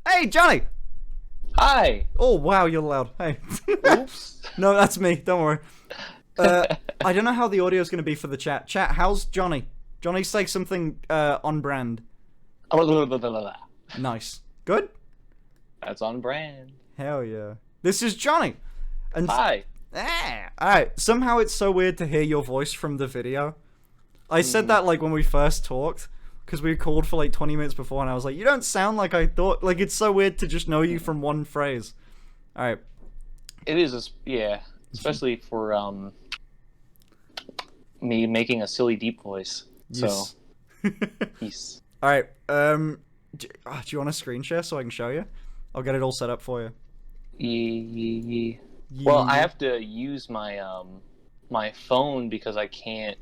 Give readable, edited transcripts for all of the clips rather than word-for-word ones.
Hey, Johnny! Hi! Oh, wow, you're loud. Hey. Oops. No, that's me. Don't worry. I don't know how the audio is going to be for the chat. Chat, how's Johnny? Johnny, say something on brand. Nice. Good? That's on brand. Hell yeah. This is Johnny. And Hi. Alright, somehow it's so weird to hear your voice from the video. I said that like when we first talked, because we called for like 20 minutes before, and I was like, you don't sound like I thought. Like, it's so weird to just know you from one phrase. Alright. It is, yeah. Especially for, me making a silly deep voice. Yes. So, peace. Alright, do you want a screen share so I can show you? I'll get it all set up for you. Well, I have to use my, my phone because I can't,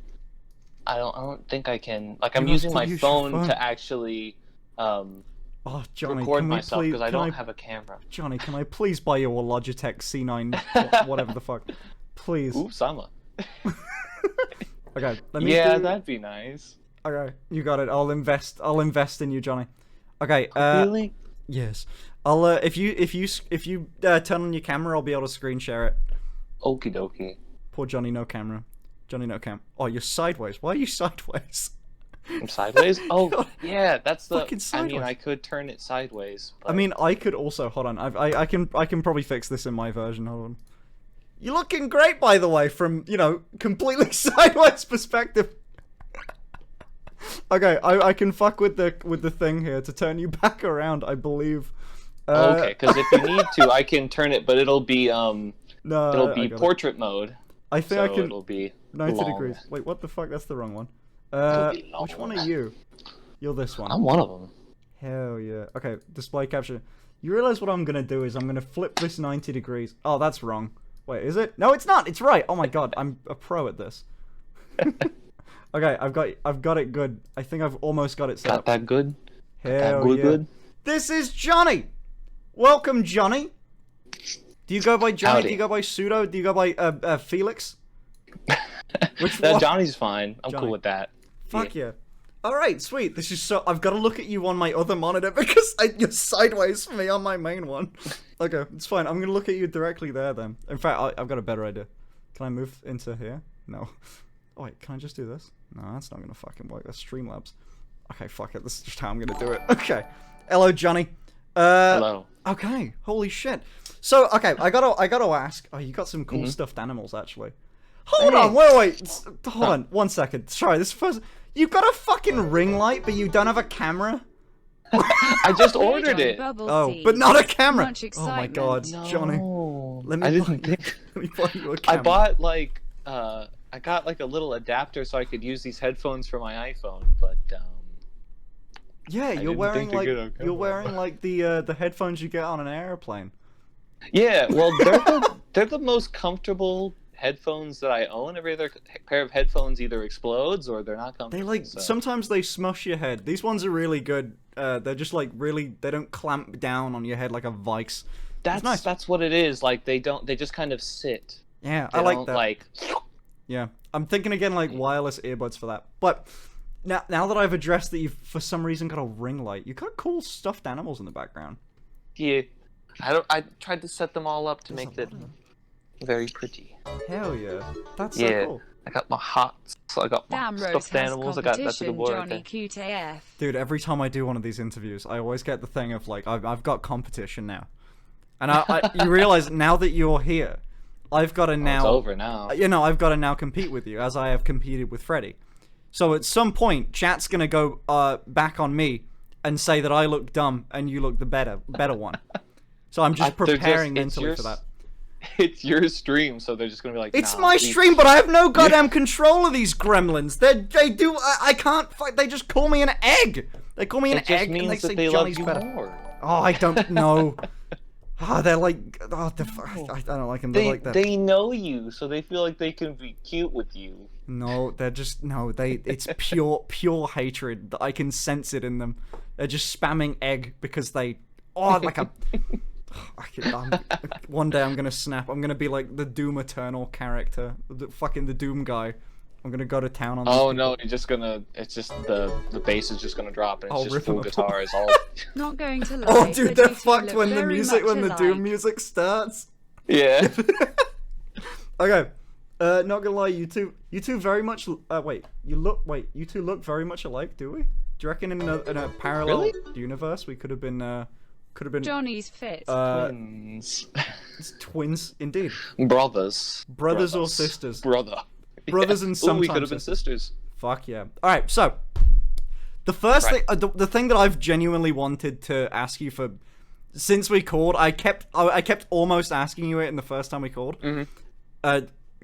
I don't think I can, like, I'm using my phone to actually, Oh, Johnny, record myself because I don't have a camera. Johnny, can I please buy you a Logitech C9, whatever the fuck? Please. Oops, I'm a... Okay, let me that'd be nice. Okay, you got it. I'll invest in you, Johnny. Okay, Really? Yes. I'll, if you turn on your camera, I'll be able to screen share it. Okie dokie. Poor Johnny, no camera. Johnny, no cam. Oh, you're sideways. Why are you sideways? I'm sideways? Oh, God. Yeah, that's the... Fucking I mean, sideways. I could turn it sideways, but... I mean, I could also... Hold on. I can probably fix this in my version. Hold on. You're looking great, by the way, from, you know, completely sideways perspective. Okay, I can fuck with the thing here to turn you back around, I believe. Okay, because if you need to, I can turn it, but it'll be, No, it'll be portrait mode. I think So I can... it'll be 90 long. degrees. Wait, what the fuck? That's the wrong one. It'll be long. Which one are you? You're this one. I'm one of them. Hell yeah. Okay, display capture. You realize what I'm gonna do is I'm gonna flip this 90 degrees. Oh, that's wrong. Wait, is it? No, it's not. It's right. Oh my god, I'm a pro at this. Okay, I've got it good. I think I've almost got it set Got up. that good? Hell Good, yeah. good? This is Johnny. Welcome, Johnny. Do you go by Johnny? Howdy. Do you go by Pseudo? Do you go by Felix? Which No, one? Johnny's fine. I'm Johnny. cool with that. Fuck yeah. Alright, sweet. This is so... I've got to look at you on my other monitor because you're sideways for me on my main one. Okay, it's fine. I'm going to look at you directly there then. In fact, I've got a better idea. Can I move into here? No. Oh wait, can I just do this? No, that's not going to fucking work. That's Streamlabs. Okay, fuck it. This is just how I'm going to do it. Okay. Hello, Johnny. Hello. Okay. Holy shit. So, okay, I gotta ask. Oh, you got some cool stuffed animals, actually. Hold on, wait. Hold on, 1 second. Sorry, this first... You've got a fucking ring light, but you don't have a camera? I just ordered it. Oh, but not a camera! Much Oh my god, Johnny. No. Let me I buy, didn't think... let me buy you a I camera. bought, like, I got, like, a little adapter so I could use these headphones for my iPhone, but, Yeah, you're didn't wearing think to like... get a You're camera. wearing, like, the headphones you get on an airplane. Yeah, well, they're the most comfortable headphones that I own. Every other pair of headphones either explodes or they're not comfortable. They, like, so. sometimes they smush your head. These ones are really good. They're just, like, really... They don't clamp down on your head like a vice. That's nice. That's what it is. Like, they just kind of sit. Yeah, They I like don't, that. Like, Yeah, I'm thinking again like wireless earbuds for that. But now that I've addressed that you've for some reason got a ring light, you got cool stuffed animals in the background. yeah, I tried to set them all up to There's make a it lot of them. very pretty. Hell yeah, that's Yeah. so cool. I got my hots. I got my Damn, Rose stuffed has animals. I got that's a good competition, boy right Johnny there. QTF. Dude, every time I do one of these interviews, I always get the thing of like I've got competition now, and you realize now that you're here, I've got to now. It's over now. You know, I've got to now compete with you as I have competed with Freddy. So at some point, chat's gonna go back on me and say that I look dumb and you look the better one. So I'm just preparing mentally for that. It's your stream, so they're just gonna be like, It's nah, my these- stream, but I have no goddamn control of these gremlins. They do. I can't fight. They just call me an egg. They call me an It just egg, and they means say that they love Johnny's you better. more. Oh, I don't know. Oh, they're like. Oh, I don't like them. They're like that. They know you, so they feel like they can be cute with you. No, they're just no. It's pure hatred. I can sense it in them. They're just spamming egg because they. Oh, like a. One day I'm gonna snap. I'm gonna be like the Doom Eternal character, the Doom guy, I'm gonna go to town on. Oh no, it's just the bass is just gonna drop and it's just full guitars all. Not going to lie. Oh dude, they're but you two fucked look when the very music much when the alike. Doom music starts. Yeah. Okay. Not gonna lie, you two very much. You two look very much alike, do we? Do you reckon in a parallel universe we could have been Johnny's fit. Twins. Twins, indeed. Brothers or sisters. Brother. Brothers and sometimes we could have been sisters. Fuck yeah. All right, so the first thing, the thing that I've genuinely wanted to ask you for since we called, I kept almost asking you it in the first time we called.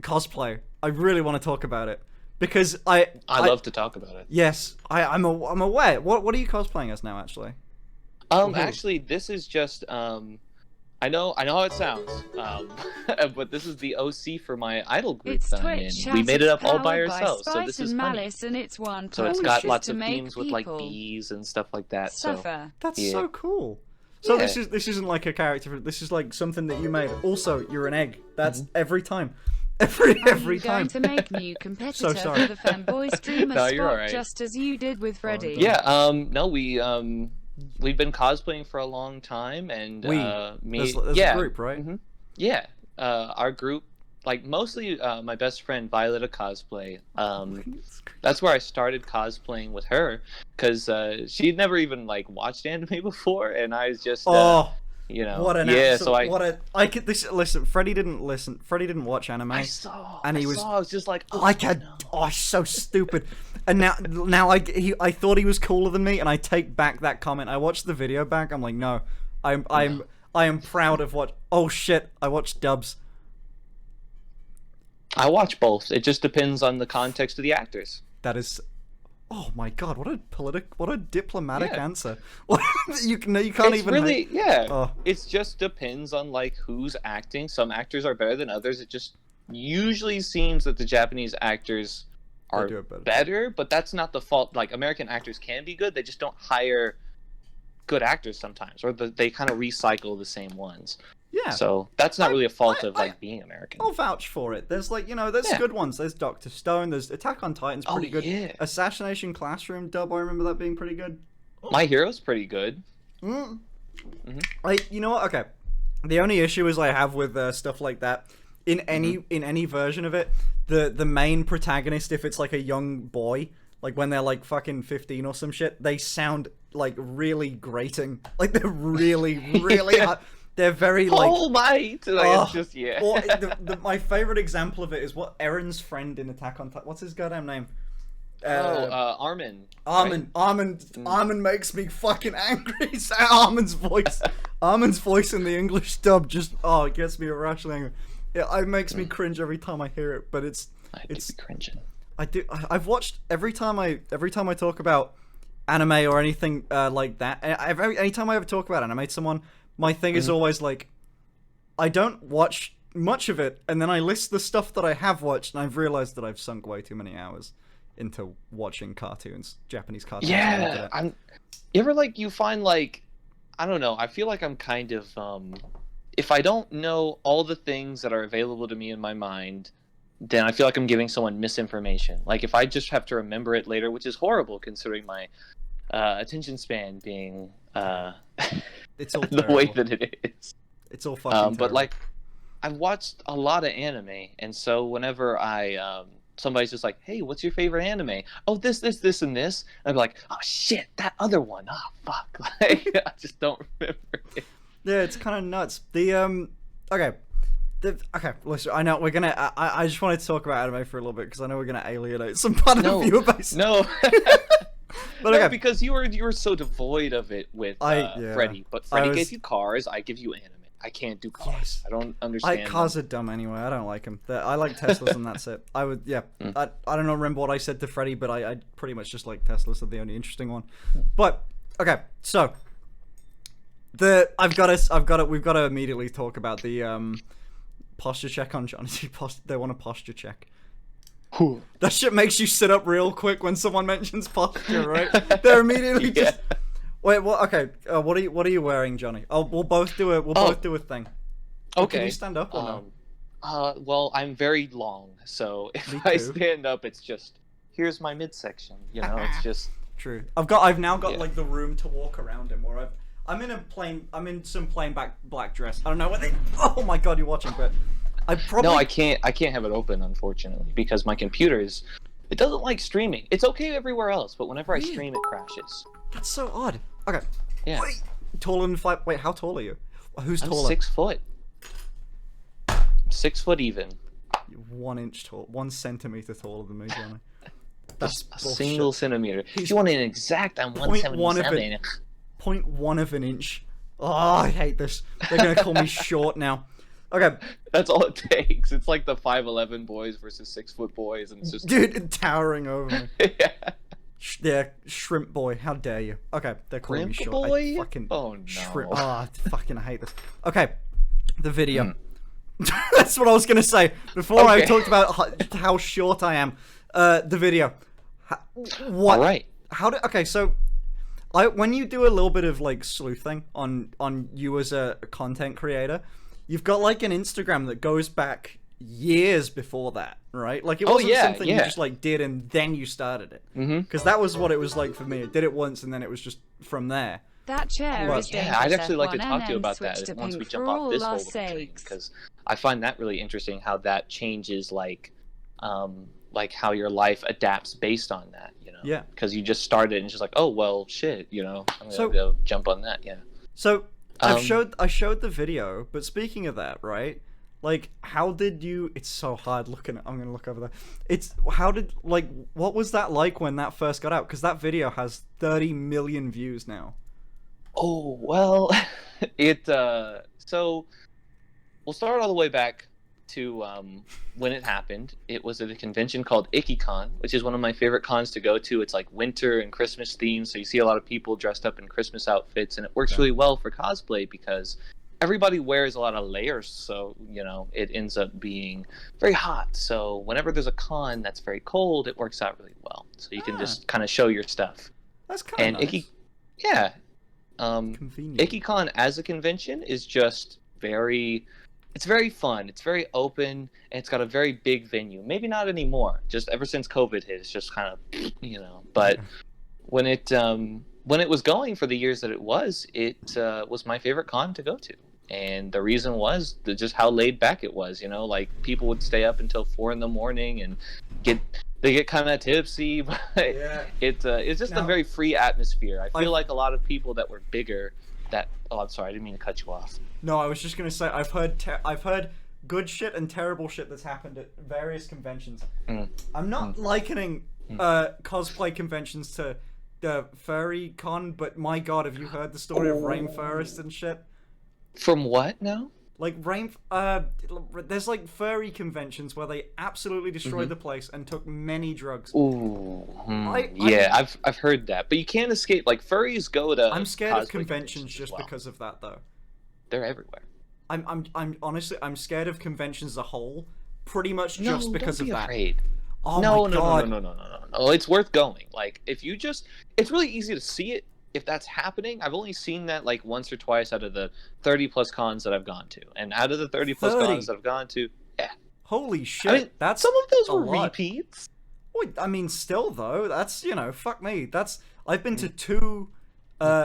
Cosplay. I really want to talk about it because I love to talk about it. Yes, I'm aware. What are you cosplaying as now, actually? Actually, this is just I know how it sounds, but this is the OC for my idol group It's that I'm in. Twitch We made it up all by powered ourselves, so spice this is and funny. malice, and it's one So it's purpose got lots to of make themes with like people bees and stuff like that. suffer. That's so cool. So Yeah. this isn't like a character. This is like something that you made. Also, you're an egg. That's every time. Every Are you time. going to make new competitor sorry. for the femboy streamer No, you're spot, alright. just as you did with Freddy? Yeah. No, we've been cosplaying for a long time, and There's a group, right? Yeah. Our group, like mostly my best friend Violet cosplay. That's where I started cosplaying with her, because she'd never even like watched anime before, and I was just you know, what an absolute, I could listen. Freddie didn't watch anime. I saw. And he I was just like, so stupid. And now I thought he was cooler than me, and I take back that comment. I watched the video back. I'm like, no, I am proud of what. Oh shit, I watched dubs. I watch both. It just depends on the context of the actors. That is. Oh my god! What a diplomatic Yeah. answer. you can't It's even. really yeah. Oh. It just depends on like who's acting. Some actors are better than others. It just usually seems that the Japanese actors are do it better, but that's not the fault. Like American actors can be good. They just don't hire good actors sometimes, or they kind of recycle the same ones. Yeah. So that's not really a fault of like being American. I'll vouch for it. There's like, there's good ones. There's Dr. Stone. There's Attack on Titan's pretty good. Yeah. Assassination Classroom dub, I remember that being pretty good. My Hero's pretty good. You know what? Okay. The only issue is I have with stuff like that in any version of it, the main protagonist, if it's like a young boy, like when they're like fucking 15 or some shit, they sound like really grating. Like they're really they're very like All Might. It's just Or my favorite example of it is what Aaron's friend in Attack on Titan. What's his goddamn name? Armin. Armin makes me fucking angry. Armin's voice in the English dub just it gets me irrationally angry. Yeah, it makes me cringe every time I hear it. But it's cringing. I've watched every time I talk about anime or anything like that. Anytime I ever talk about anime to someone, my thing is always like, I don't watch much of it, and then I list the stuff that I have watched, and I've realized that I've sunk way too many hours into watching cartoons, Japanese cartoons. Yeah, you ever like you find like, I don't know. I feel like I'm kind of if I don't know all the things that are available to me in my mind, then I feel like I'm giving someone misinformation. Like if I just have to remember it later, which is horrible considering my attention span being it's all the way that it is. It's all fucking but like I've watched a lot of anime, and so whenever I somebody's just like, hey, what's your favorite anime? Oh, this and this, and I'd be like, oh shit, that other one. Oh fuck. Like I just don't remember it. Yeah, it's kind of nuts. Okay, listen, I know we're gonna. I just wanted to talk about anime for a little bit because I know we're gonna alienate some part of the viewer base. No, but okay, because you were so devoid of it with Freddy. But Freddy gave you cars. I give you anime. I can't do cars. Yes. I don't understand. Cars are dumb anyway. I don't like them. I like Teslas and that's it. I would, I don't know, remember what I said to Freddy, but I pretty much just like Teslas are the only interesting one. But okay, so we've got to immediately talk about the posture check on Johnny. They want a posture check. That shit makes you sit up real quick when someone mentions posture, right? They're immediately just. Wait, what? Okay, what are you wearing, Johnny? We'll both do a thing. Okay. Can you stand up or no? Well, I'm very long, so Me if I too. stand up, it's just here's my midsection. You know, it's just True. I've now got Yeah. like the room to walk around in where I'm in some plain black dress. I don't know what they. Oh my god, you're watching, but I probably. no, I can't have it open, unfortunately, because my computer it doesn't like streaming. It's okay everywhere else, but whenever I Weird. stream, it crashes. That's so odd. Okay. Yeah. Wait. Taller than 5. Wait, how tall are you? Who's I'm taller? 6 foot. 6 foot even. You're 1 inch tall, 1 centimeter taller than me, Johnny. That's Just a bullshit. single centimeter. He's If you want an exact, I'm 0.1 of 177. it. 0.1 of an inch. Oh, I hate this. They're gonna call me short now. Okay, That's all it takes. It's like the 5'11" boys versus 6 foot boys, and it's just dude, towering over me. yeah. Yeah, shrimp boy. How dare you? Okay, they're calling me Shrimp short. boy? I fucking Oh, no. Ah, fucking hate this. Okay, the video. That's what I was gonna say before I Okay. talked about how short I am. The video. What? All right. How do? Okay, so when you do a little bit of like sleuthing on you as a content creator, you've got like an Instagram that goes back years before that, right? Like it wasn't yeah, something you yeah. just like did and then you started it. Mm-hmm. Because that was what it was like for me. I did it once and then it was just from there. That chair Well, is Yeah, dangerous. I'd actually like to F1 talk to you and about switch that to once we pink jump for off this all whole our little train, sakes. because I find that really interesting how that changes like how your life adapts based on that, you know? Yeah. Because you just started and just like, oh well, shit, you know, I'm gonna So- go jump on that, yeah. So Um, I showed the video, but speaking of that, right? Like, how did you? It's so hard looking. I'm gonna look over there. It's how did like what was that like when that first got out? Because that video has 30 million views now. Oh well, so we'll start all the way back to when it happened. It was at a convention called IkiCon, which is one of my favorite cons to go to. It's like winter and Christmas themed, so you see a lot of people dressed up in Christmas outfits, and it works really well for cosplay because everybody wears a lot of layers, so you know it ends up being very hot. So whenever there's a con that's very cold, it works out really well. So you can just kind of show your stuff. That's kind And of nice. yeah. Convenient. IkiCon as a convention is just it's very fun. It's very open, and it's got a very big venue. Maybe not anymore. Just ever since COVID hit, it's just kind of, you know. But when it was going for the years that it was my favorite con to go to. And the reason was just how laid back it was, you know, like people would stay up until 4 a.m. and they get kind of tipsy, but Yeah. it's just Now- a very free atmosphere. I feel I- like a lot of people that were bigger I'm sorry, I didn't mean to cut you off. No, I was just gonna say I've heard good shit and terrible shit that's happened at various conventions. I'm not likening cosplay conventions to the furry con, but my god, have you heard the story of Rainforest and shit? From what now? Like there's like furry conventions where they absolutely destroyed the place and took many drugs. Ooh, I- I've heard that, but you can't escape. Like furries go to. I'm scared of cosplay conventions as just well. because of that though. They're everywhere. I'm honestly I'm scared of conventions as a whole, pretty much just No, because don't of be that. afraid. Oh no, my no, god. no. It's worth going. Like if you just, it's really easy to see it if that's happening. I've only seen that like once or twice out of the 30 plus cons that I've gone to, and out of the 30 plus 30? cons that I've gone to, yeah, Holy shit. I mean, that's some of those a were lot. repeats. Wait, I mean, still though, that's fuck me. I've been to 2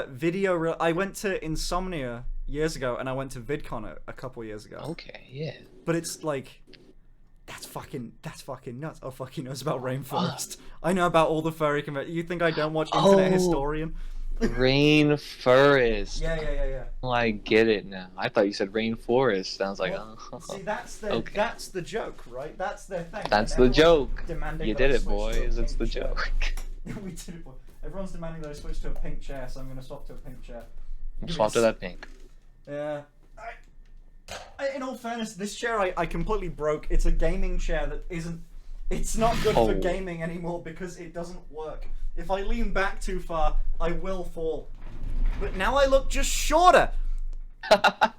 video. I went to Insomnia years ago, and I went to VidCon a couple years ago. Okay, yeah. But it's like, that's fucking nuts. Oh fuck, he knows about Rainforest. I know about all the furry conventions. You think I don't watch Internet Oh. Historian? Rainforest. Yeah. Oh, I get it now. I thought you said rainforest. I was like, Well, oh. See, that's Okay. that's the joke, right? That's their thing. That's And the everyone's joke. demanding You that I did it, switch to a boys. It's pink the chair. joke. We did it, boy. Everyone's demanding that I switch to a pink chair, so I'm gonna swap to a pink chair. Swap to that pink. Yeah. In all fairness, this chair I completely broke. It's a gaming chair that isn't. It's not good for Oh. gaming anymore because it doesn't work. If I lean back too far, I will fall. But now I look just shorter. I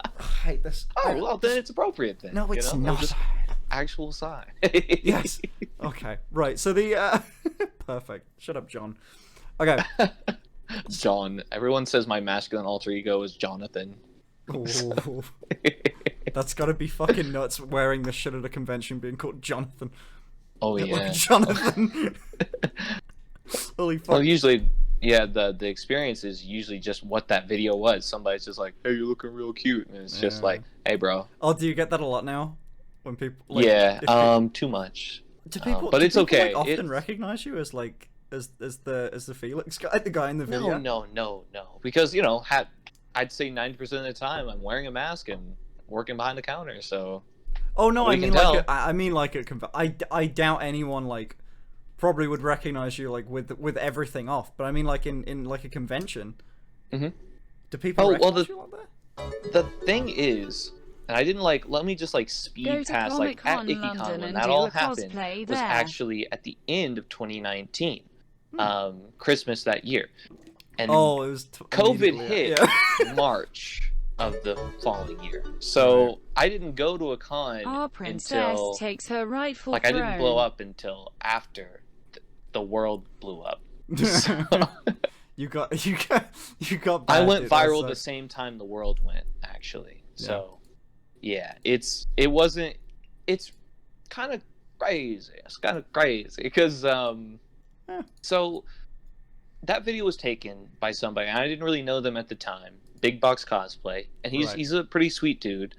hate this. Oh, well, then it's appropriate then. No, it's you know? not. Just actual size. Yes. Okay. Right. So the perfect. Shut up, John. Okay. John. Everyone says my masculine alter ego is Jonathan. Ooh. That's gotta be fucking nuts, wearing the shit at a convention being called Jonathan. Oh yeah. Jonathan. Holy fuck. Well, usually, yeah, the experience is usually just what that video was. Somebody's just like, "Hey, you're looking real cute," and it's just like, "Hey, bro." Oh, do you get that a lot now? When people, like, Yeah, too much. Do people? But do it's people, okay. Like, often recognize you as like as the Felix guy, the guy in the video. No. Because I'd say 90% of the time I'm wearing a mask and working behind the counter. So. Oh no, Well, I you mean can like tell. I mean like a I doubt anyone like probably would recognize you like with everything off, but I mean like in like a convention. Mhm. Do people Oh, well, recognize you like that? The thing is, and I didn't let me just Go speed to past at Comic-Con IckyCon London when and that do all a happened cosplay was there. actually at the end of 2019, Christmas that year, and Oh, it was COVID immediately, hit yeah. March of the following year. So I didn't go to a con Our princess until takes her rightful I didn't blow throne. up until after the world blew up. You got bad, I went dude, that viral the sucks. same time the world went, actually. So, yeah, it's kind of crazy. It's kind of crazy because so that video was taken by somebody, and I didn't really know them at the time. Big Box Cosplay, and Right. he's a pretty sweet dude.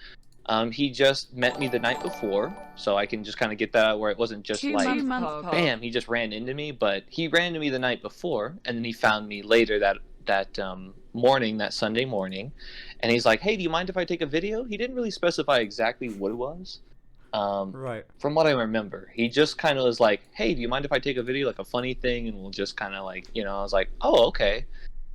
He just met me the night before, so I can just kind of get that out where it wasn't just 2 like month pop. bam, he just ran into me, but he ran into me the night before, and then he found me later that morning, that Sunday morning, and he's like, "Hey, do you mind if I take a video?" He didn't really specify exactly what it was. Right. From what I remember, he just kind of was like, "Hey, do you mind if I take a video, like a funny thing, and we'll just kind of like, I was like, "Oh, okay."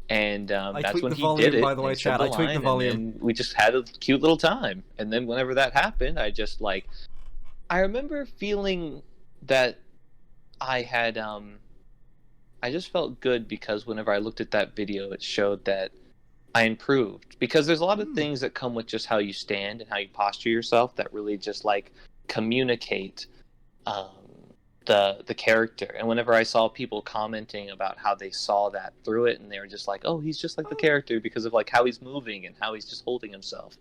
And that's tweaked when the he volume, did it. by the way, and he said chat. I tweaked the line, volume. and then we just had a cute little time. And then whenever that happened, I just I remember feeling that I had I just felt good because whenever I looked at that video, it showed that I improved. Because there's a lot of things that come with just how you stand and how you posture yourself that really just communicate the character. And whenever I saw people commenting about how they saw that through it, and they were just like, "Oh, he's just like the character because of how he's moving and how he's just holding himself,"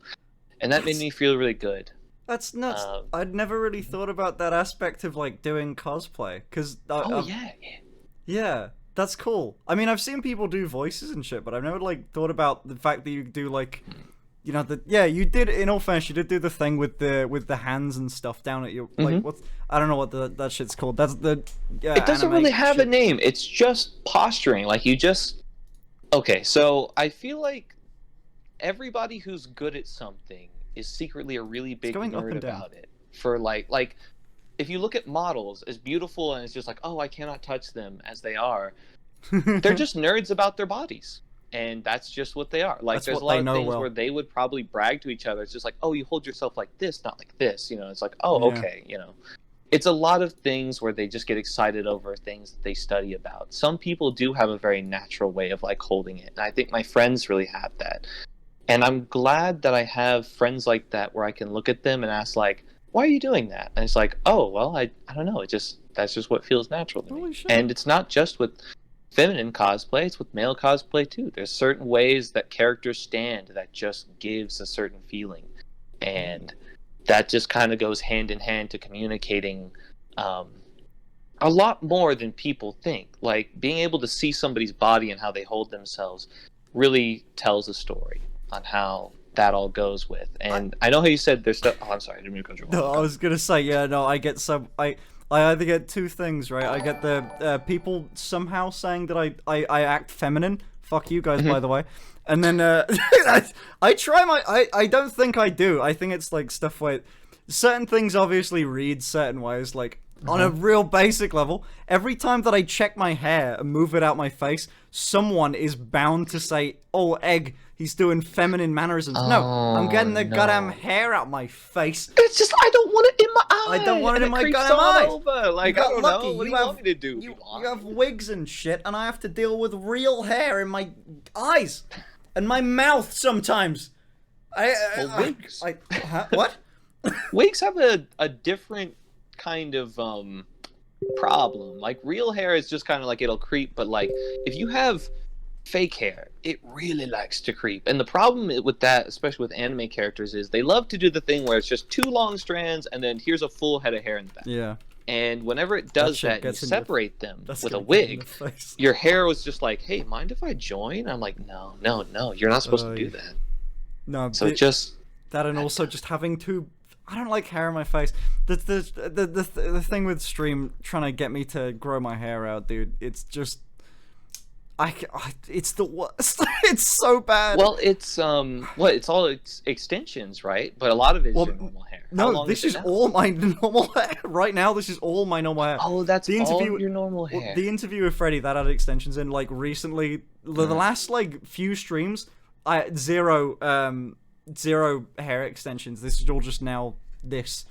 and that made me feel really good. That's nuts. I'd never really thought about that aspect of doing cosplay, because yeah, that's cool. I mean, I've seen people do voices and shit, but I've never thought about the fact that you do you did, in all fairness, you did do the thing with the hands and stuff down at your what's, I don't know what that shit's called. That's the it doesn't really have a name. It's just posturing. Okay, so I feel like everybody who's good at something is secretly a really big nerd about it. For if you look at models, as beautiful and it's just oh, I cannot touch them as they are, they're just nerds about their bodies. And that's just what they are. There's a lot of things where they would probably brag to each other. It's just oh, you hold yourself like this, not like this. It's oh, Yeah. okay, It's a lot of things where they just get excited over things that they study about. Some people do have a very natural way of holding it. And I think my friends really have that. And I'm glad that I have friends like that where I can look at them and ask why are you doing that? And it's oh, well, I don't know. That's just what feels natural to Holy me. shit. And it's not just with feminine cosplay, it's with male cosplay too. There's certain ways that characters stand that just gives a certain feeling, and that just kind of goes hand in hand to communicating a lot more than people think. Being able to see somebody's body and how they hold themselves really tells a story on how that all goes with. And I know how you said there's stuff. Oh, I'm sorry, I didn't mean to cut you off. No, I was gonna say, yeah, no, I get I either get two things, right? I get the people somehow saying that I act feminine. Fuck you guys, by the way. And then I try I don't think I do. I think it's stuff where certain things obviously read certain ways, on a real basic level. Every time that I check my hair and move it out my face, someone is bound to say, "Oh, Egg, he's doing feminine mannerisms." No, I'm getting the goddamn hair out my face. It's just I don't want it in my eye. I don't want it in my creeps goddamn all eyes. over. You got I don't lucky. know. What do you want me to do? You have wigs and shit, and I have to deal with real hair in my eyes and my mouth sometimes. Wigs. What? Wigs have a different kind of problem. Real hair is just kind of it'll creep, but if you have fake hair, it really likes to creep. And the problem with that, especially with anime characters, is they love to do the thing where it's just 2 long strands and then here's a full head of hair in the back. Yeah. And whenever it does shit that, and you gets in your- separate them That's with a gonna get in wig, the face. your hair was just like, hey, mind if I join? I'm like, no, you're not supposed to do that. No, So just that, and also just having two. I don't like hair in my face. The thing with stream trying to get me to grow my hair out, dude. It's just, it's the worst. It's so bad. well, it's it's all extensions, right? But a lot of it is Well, your normal hair. How no, long this is is it now? all my normal hair right now. This is all my normal hair. Oh, that's The all interview- your normal Well, hair. the interview with Freddie that had extensions in, like, recently, the last like few streams, I zero hair extensions. This is all just now this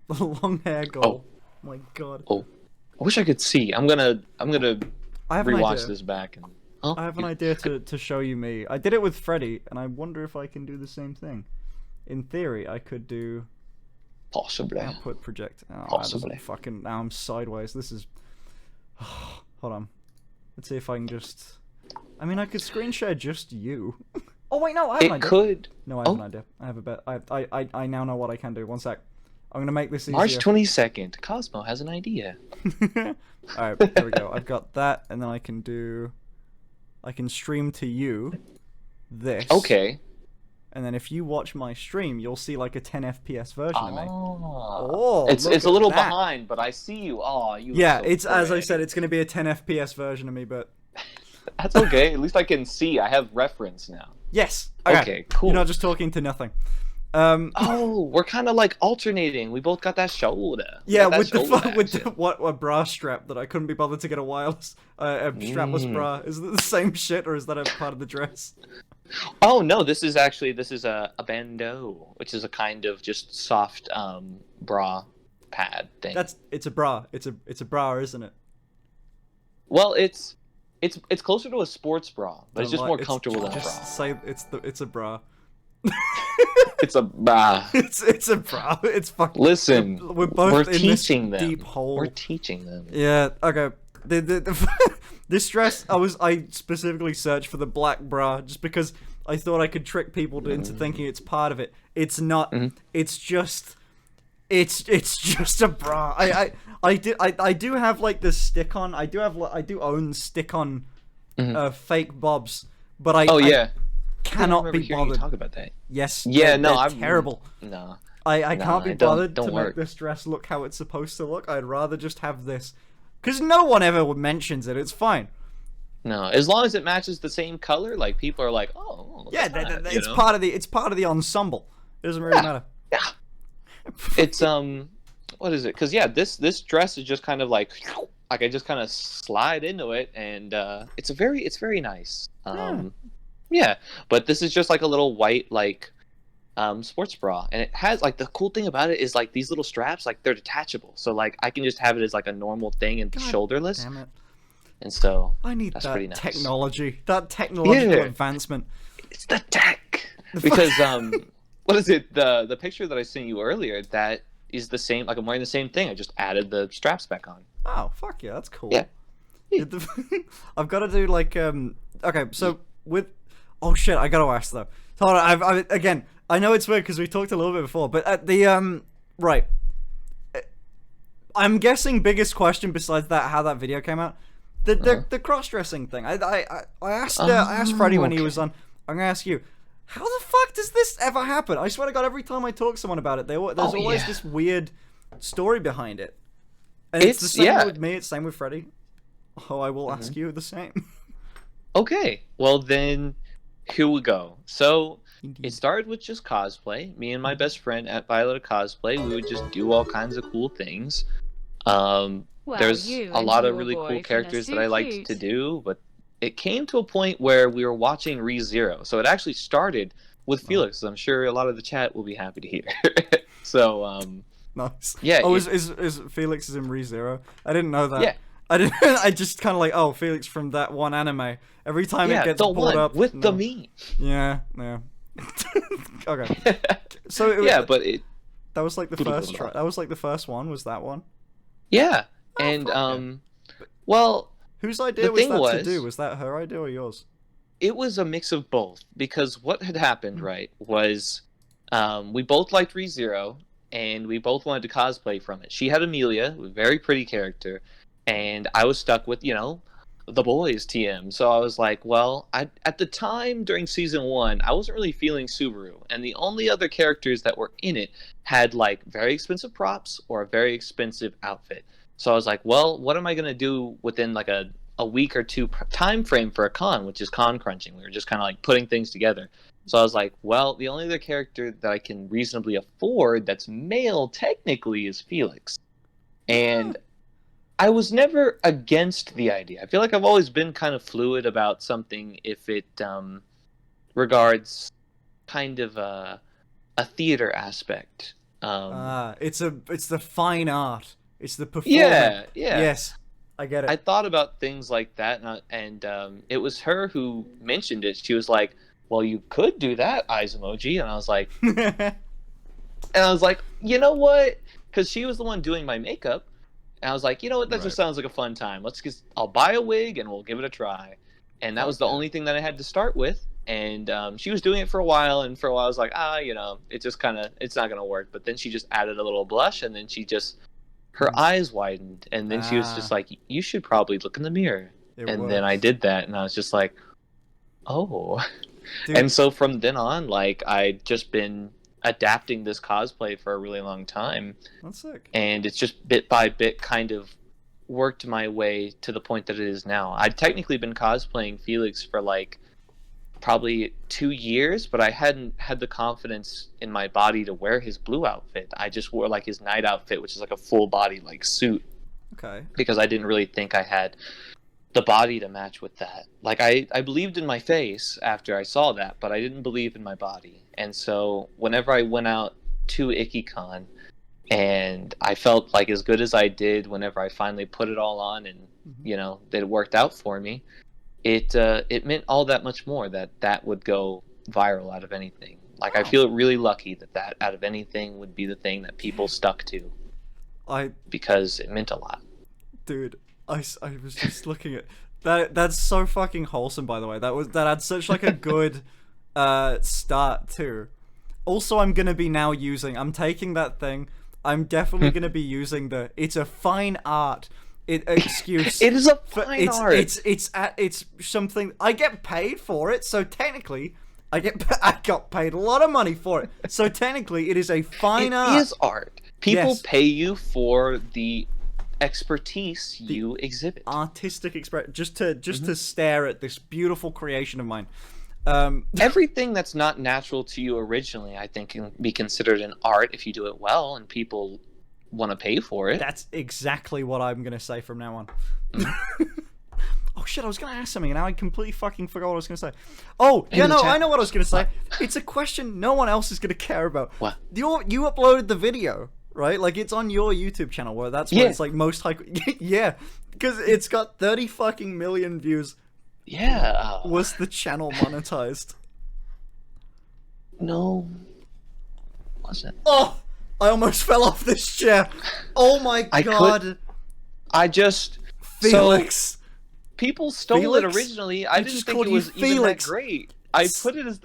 long hair goal. Oh my god. Oh, I wish I could see. I'm gonna I have an rewatch idea. this back and. Oh, I have an idea to show you me. I did it with Freddie, and I wonder if I can do the same thing. In theory, I could do Possibly. output project. Oh, Possibly. Fucking now I'm sideways. This is. Hold on. Let's see if I can just. I mean, I could screen share just you. Oh wait, no, I have an It idea. could. No, I have an idea. I have a bet. I now know what I can do. One sec. I'm gonna make this easier. March 22nd. Cosmo has an idea. Alright, there we go. I've got that, and then I can stream to you this. Okay. And then if you watch my stream, you'll see like a 10 FPS version of me. Oh, look it's at a little that. behind, but I see you. Oh, you. Yeah, so it's as I brave. said, it's gonna be a 10 FPS version of me, but That's okay. At least I can see. I have reference now. yes. Okay, cool. You're not just talking to nothing. Oh, we're kind of like alternating. We both got that shoulder. We Yeah, got that with the shoulder with the, action. what a bra strap that I couldn't be bothered to get a wireless a strapless bra. Is it the same shit, or is that a part of the dress? Oh no, this is a bandeau, which is a kind of just soft bra pad thing. It's a bra. It's a bra, isn't it? Well, it's closer to a sports bra, but it's just more It's- comfortable than a just bra. say it's a bra. It's a bra. It's a bra. It's fucking. Listen, we're both we're in this teaching them. deep hole. We're teaching them. Yeah. Okay. This dress, I specifically searched for the black bra just because I thought I could trick people into thinking it's part of it. It's not. It's just. It's just a bra. I do have like the stick on. I do own stick on fake bobs, but I cannot I be hearing you bothered. talk about that. Yes. Yeah, they're I'm terrible. No. I can't be it don't- bothered don't to work. make this dress look how it's supposed to look. I'd rather just have this, because no one ever mentions it. It's fine. No, as long as it matches the same color, like people are like, oh, Yeah, that's it's part of the ensemble. It doesn't really matter. Yeah. It's what is it? Because this dress is just kind of like I just kind of slide into it, and it's very nice. Yeah, but this is just like a little white like sports bra, and it has like the cool thing about it is like these little straps, like they're detachable, so like I can just have it as like a normal thing and be God shoulderless. Damn it! And so I need that's that pretty nice. technology, that technological Yeah. advancement. It's the tech. Because what is it? The picture that I sent you earlier, that is the same. Like I'm wearing the same thing. I just added the straps back on. Oh fuck yeah, that's cool. Yeah. I've got to do like okay, so with oh shit, I gotta ask though. Hold on, again, I know it's weird because we talked a little bit before, but at the right, I'm guessing biggest question besides that how that video came out, the cross dressing thing. I asked Freddie when he was on. I'm gonna ask you. How the fuck does this ever happen? I swear to God, every time I talk to someone about it, there's always this weird story behind it. And it's the same with me, it's the same with Freddie. Oh, I will ask you the same. Okay, well then, here we go. So Indeed. it started with just cosplay. Me and my best friend at Violet Cosplay, we would just do all kinds of cool things. There's you a lot and of your really cool boyfriend are characters so that I liked cute. to do, but it came to a point where we were watching ReZero. So it actually started with Felix. I'm sure a lot of the chat will be happy to hear. So, Nice. yeah, Oh, is Felix is in ReZero? I didn't know that. Yeah. I didn't. I just kind of like, oh, Felix from that one anime. Every time yeah, it gets the pulled one up with no. the me. Yeah. Okay. So it was, Yeah, but it. that was like the first try. That was like the first one. Was that one? Yeah, Oh, and fuck yeah. well, Whose idea The was thing that to was- do? Was that her idea or yours? It was a mix of both, because what had happened, right, was we both liked ReZero, and we both wanted to cosplay from it. She had Amelia, a very pretty character, and I was stuck with, the boys TM. So I was like, well, at the time during season 1, I wasn't really feeling Subaru, and the only other characters that were in it had like very expensive props or a very expensive outfit. So I was like, well, what am I going to do within like a week or two time frame for a con, which is con crunching. We were just kind of like putting things together. So I was like, well, the only other character that I can reasonably afford that's male technically is Felix. And I was never against the idea. I feel like I've always been kind of fluid about something if it regards kind of a theater aspect. It's the fine art. It's the performance. Yeah. Yes, I get it. I thought about things like that, and it was her who mentioned it. She was like, well, you could do that, eyes emoji. And I was like, you know what? Because she was the one doing my makeup. And I was like, you know what? That just sounds like a fun time. I'll buy a wig and we'll give it a try. And that was the only thing that I had to start with. And she was doing it for a while. And for a while I was like, it's just it's not going to work. But then she just added a little blush, and then her eyes widened. And then she was just like, you should probably look in the mirror. Then I did that. And I was just like, oh. Dude. And so from then on, like, I'd just been adapting this cosplay for a really long time. That's sick. And it's just bit by bit kind of worked my way to the point that it is now. I'd technically been cosplaying Felix for like probably 2 years, but I hadn't had the confidence in my body to wear his blue outfit. I just wore like his night outfit, which is like a full body like suit. Okay. Because I didn't really think I had the body to match with that. Like I believed in my face after I saw that, but I didn't believe in my body. And so whenever I went out to IkiCon and I felt like as good as I did whenever I finally put it all on and that it worked out for me, it meant all that much more that would go viral out of anything. Like I feel really lucky that out of anything would be the thing that people stuck to. Because it meant a lot. Dude, I was just looking at that. That's so fucking wholesome, by the way. That had such like a good start too. Also, I'm taking that thing. I'm definitely gonna be using it's a fine art excuse. It is a fine art. It's something I get paid for it. So technically, I got paid a lot of money for it. So technically, it is a fine art. It is art. People pay you for the expertise you exhibit, artistic expression, just to stare at this beautiful creation of mine. Everything that's not natural to you originally, I think, can be considered an art if you do it well and people want to pay for it. That's exactly what I'm gonna say from now on. Oh shit, I was gonna ask something and now I completely fucking forgot what I was gonna say. Oh yeah, no, I know what I was gonna say. It's a question no one else is gonna care about. What? You uploaded the video, right? Like it's on your YouTube channel where that's where it's like most high. Yeah, because it's got 30 fucking million views. Yeah. Was the channel monetized? No. Wasn't. Oh, I almost fell off this chair. Oh my god. Felix. So, people stole it originally. I didn't think it was even that great. I put it as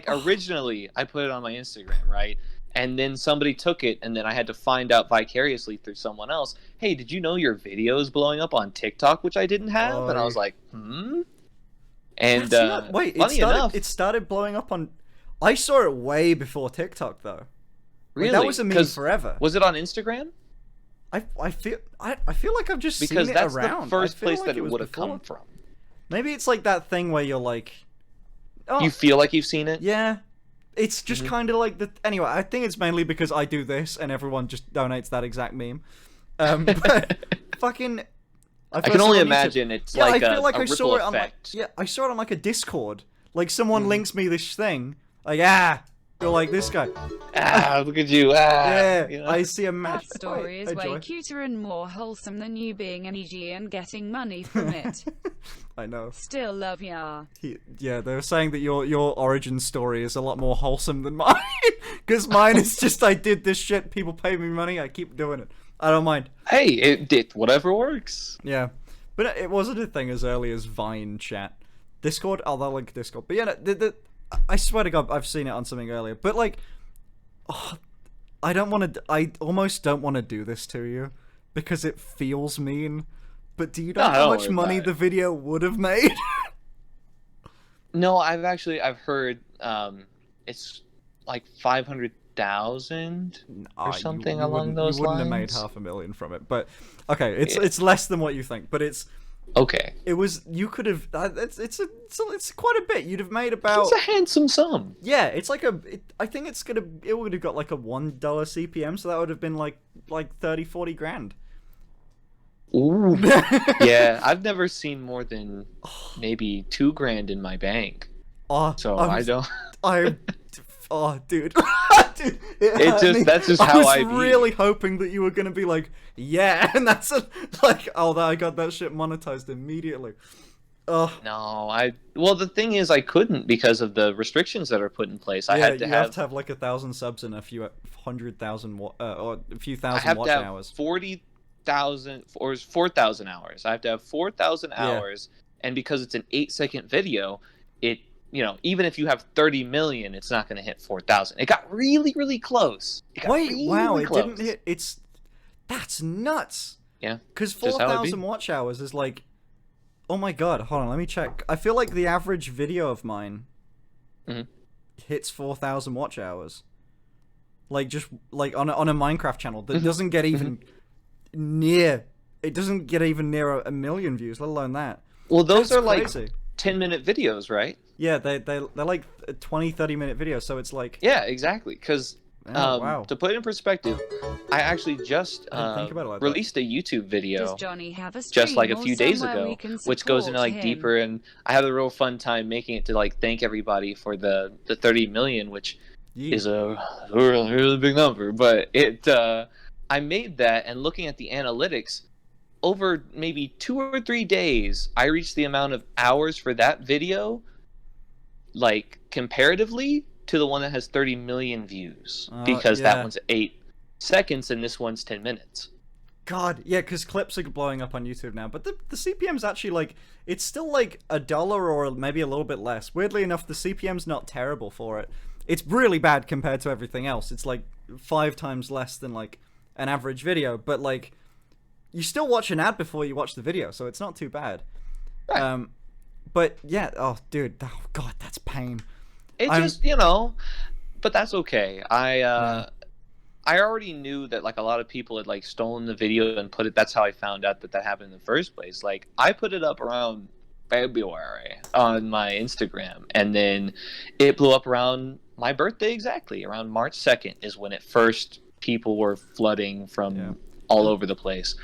originally I put it on my Instagram, right? And then somebody took it, and then I had to find out vicariously through someone else, hey, did you know your video is blowing up on TikTok, which I didn't have? And I was like, And it started blowing up on. I saw it way before TikTok though. Really? Like, that was a meme forever. Was it on Instagram? I feel like I've just because seen it that's around. the first place like that it would have come from. Maybe it's like that thing where you're like, you feel like you've seen it. Yeah, it's just kind of like the. Anyway, I think it's mainly because I do this and everyone just donates that exact meme. But fucking. I can only imagine it's like I feel like a I ripple saw it effect. on I saw it on like a Discord. Like someone links me this thing. Like you're like this guy. Look at you. Yeah, you know? I see a match. That story is way cuter and more wholesome than you being an EG and getting money from it. I know. Still love ya. Yeah, they were saying that your origin story is a lot more wholesome than mine. Because mine is just I did this shit, people pay me money, I keep doing it. I don't mind. Hey, it did whatever works. Yeah. But it wasn't a thing as early as Vine chat. Discord, I'll link Discord. But yeah, I swear to God, I've seen it on something earlier. But like, I almost don't want to do this to you because it feels mean. But do you know how much money the video would have made? No, I've heard it's like 500,000 or something along those lines. You wouldn't have made $500,000 from it, but okay, it's less than what you think, but it's okay. It was, you could have. It's quite a bit. You'd have made about. It's a handsome sum. Yeah, it's like I think it would have got like a $1 CPM, so that would have been like 30-40 grand. Ooh. Yeah, I've never seen more than maybe $2,000 in my bank. So I don't. Oh, dude. Dude, that's just how I was really hoping that you were gonna be like, yeah, and that's I got that shit monetized immediately. Oh. No, well, the thing is, I couldn't because of the restrictions that are put in place. I had to have like 1,000 subs and a few 100,000 or a few thousand watch hours. 40,000 or 4,000 hours. I have to have 4,000 hours, and because it's an 8-second video, it, even if you have 30 million, it's not going to hit 4,000. It got really, really close. It didn't hit. That's nuts. Yeah, because 4,000 watch hours is like, oh my God, hold on, let me check. I feel like the average video of mine hits 4,000 watch hours. Like, just like on a Minecraft channel that doesn't get even near. It doesn't get even near a million views, let alone that. Well, those are crazy. Like 10-minute videos, right? Yeah, they're like 20-30 minute videos, so it's like... Yeah, exactly, because wow. To put it in perspective, I actually just released a YouTube video Does Johnny have a just like a few days ago, which goes into like him? Deeper, and I had a real fun time making it to like thank everybody for the 30 million, which is a really, really big number, but I made that, and looking at the analytics, over maybe 2 or 3 days, I reached the amount of hours for that video, like comparatively to the one that has 30 million views, because that one's 8 seconds and this one's 10 minutes. God, yeah, because clips are blowing up on YouTube now, but the CPM's actually like, it's still like $1 or maybe a little bit less. Weirdly enough, the CPM's not terrible for it. It's really bad compared to everything else. It's like 5 times less than like an average video, but like, you still watch an ad before you watch the video, so it's not too bad. Right. But yeah, oh dude, oh God, that's pain. Just, but that's okay. I already knew that like a lot of people had like stolen the video and put it. That's how I found out that happened in the first place. Like, I put it up around February on my Instagram, and then it blew up around my birthday exactly. Around March 2nd is when it first people were flooding from all over the place.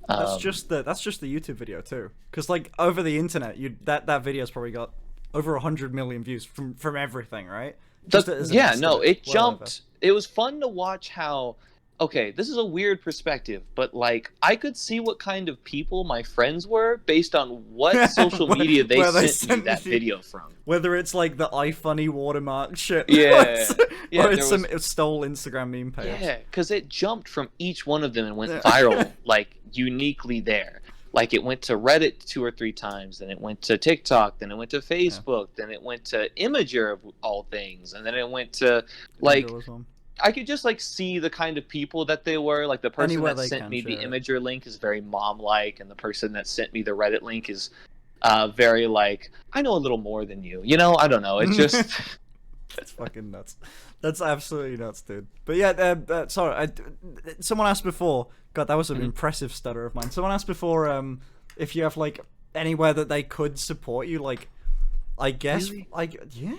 That's just the YouTube video too, because like over the internet, that video's probably got over 100 million views from everything, right? It jumped. It was fun to watch how. Okay, this is a weird perspective, but like I could see what kind of people my friends were based on what social media they sent me that video from. Whether it's like the iFunny watermark shit, or it's some stole Instagram meme page. Yeah, because it jumped from each one of them and went viral, like uniquely there. Like it went to Reddit 2 or 3 times, then it went to TikTok, then it went to Facebook, then it went to Imager of all things, and then it went to like. I could just like see the kind of people that they were. Like the person that sent me the Imager link is very mom-like, and the person that sent me the Reddit link is very like, I know a little more than you. I don't know. It's just that's fucking nuts. That's absolutely nuts, dude. But yeah, sorry. Someone asked before. God, that was an impressive stutter of mine. Someone asked before if you have like anywhere that they could support you. Like, I guess, like, yeah.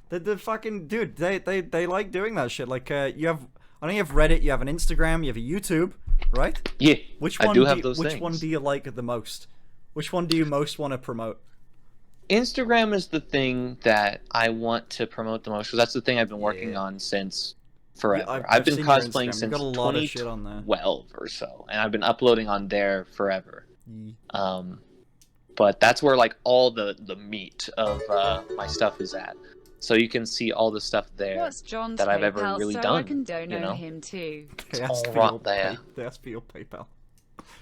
The fucking dude, they like doing that shit. Like you have Reddit, you have an Instagram, you have a YouTube, right? Yeah. Which one I do have those things. Which one do you like the most? Which one do you most want to promote? Instagram is the thing that I want to promote the most, because that's the thing I've been working on since forever. Yeah, I've been cosplaying since 2012 or so, and I've been uploading on there forever. But that's where like all the meat of my stuff is at. So you can see all the stuff there that I've ever really done. I can donate him too. They asked for your PayPal.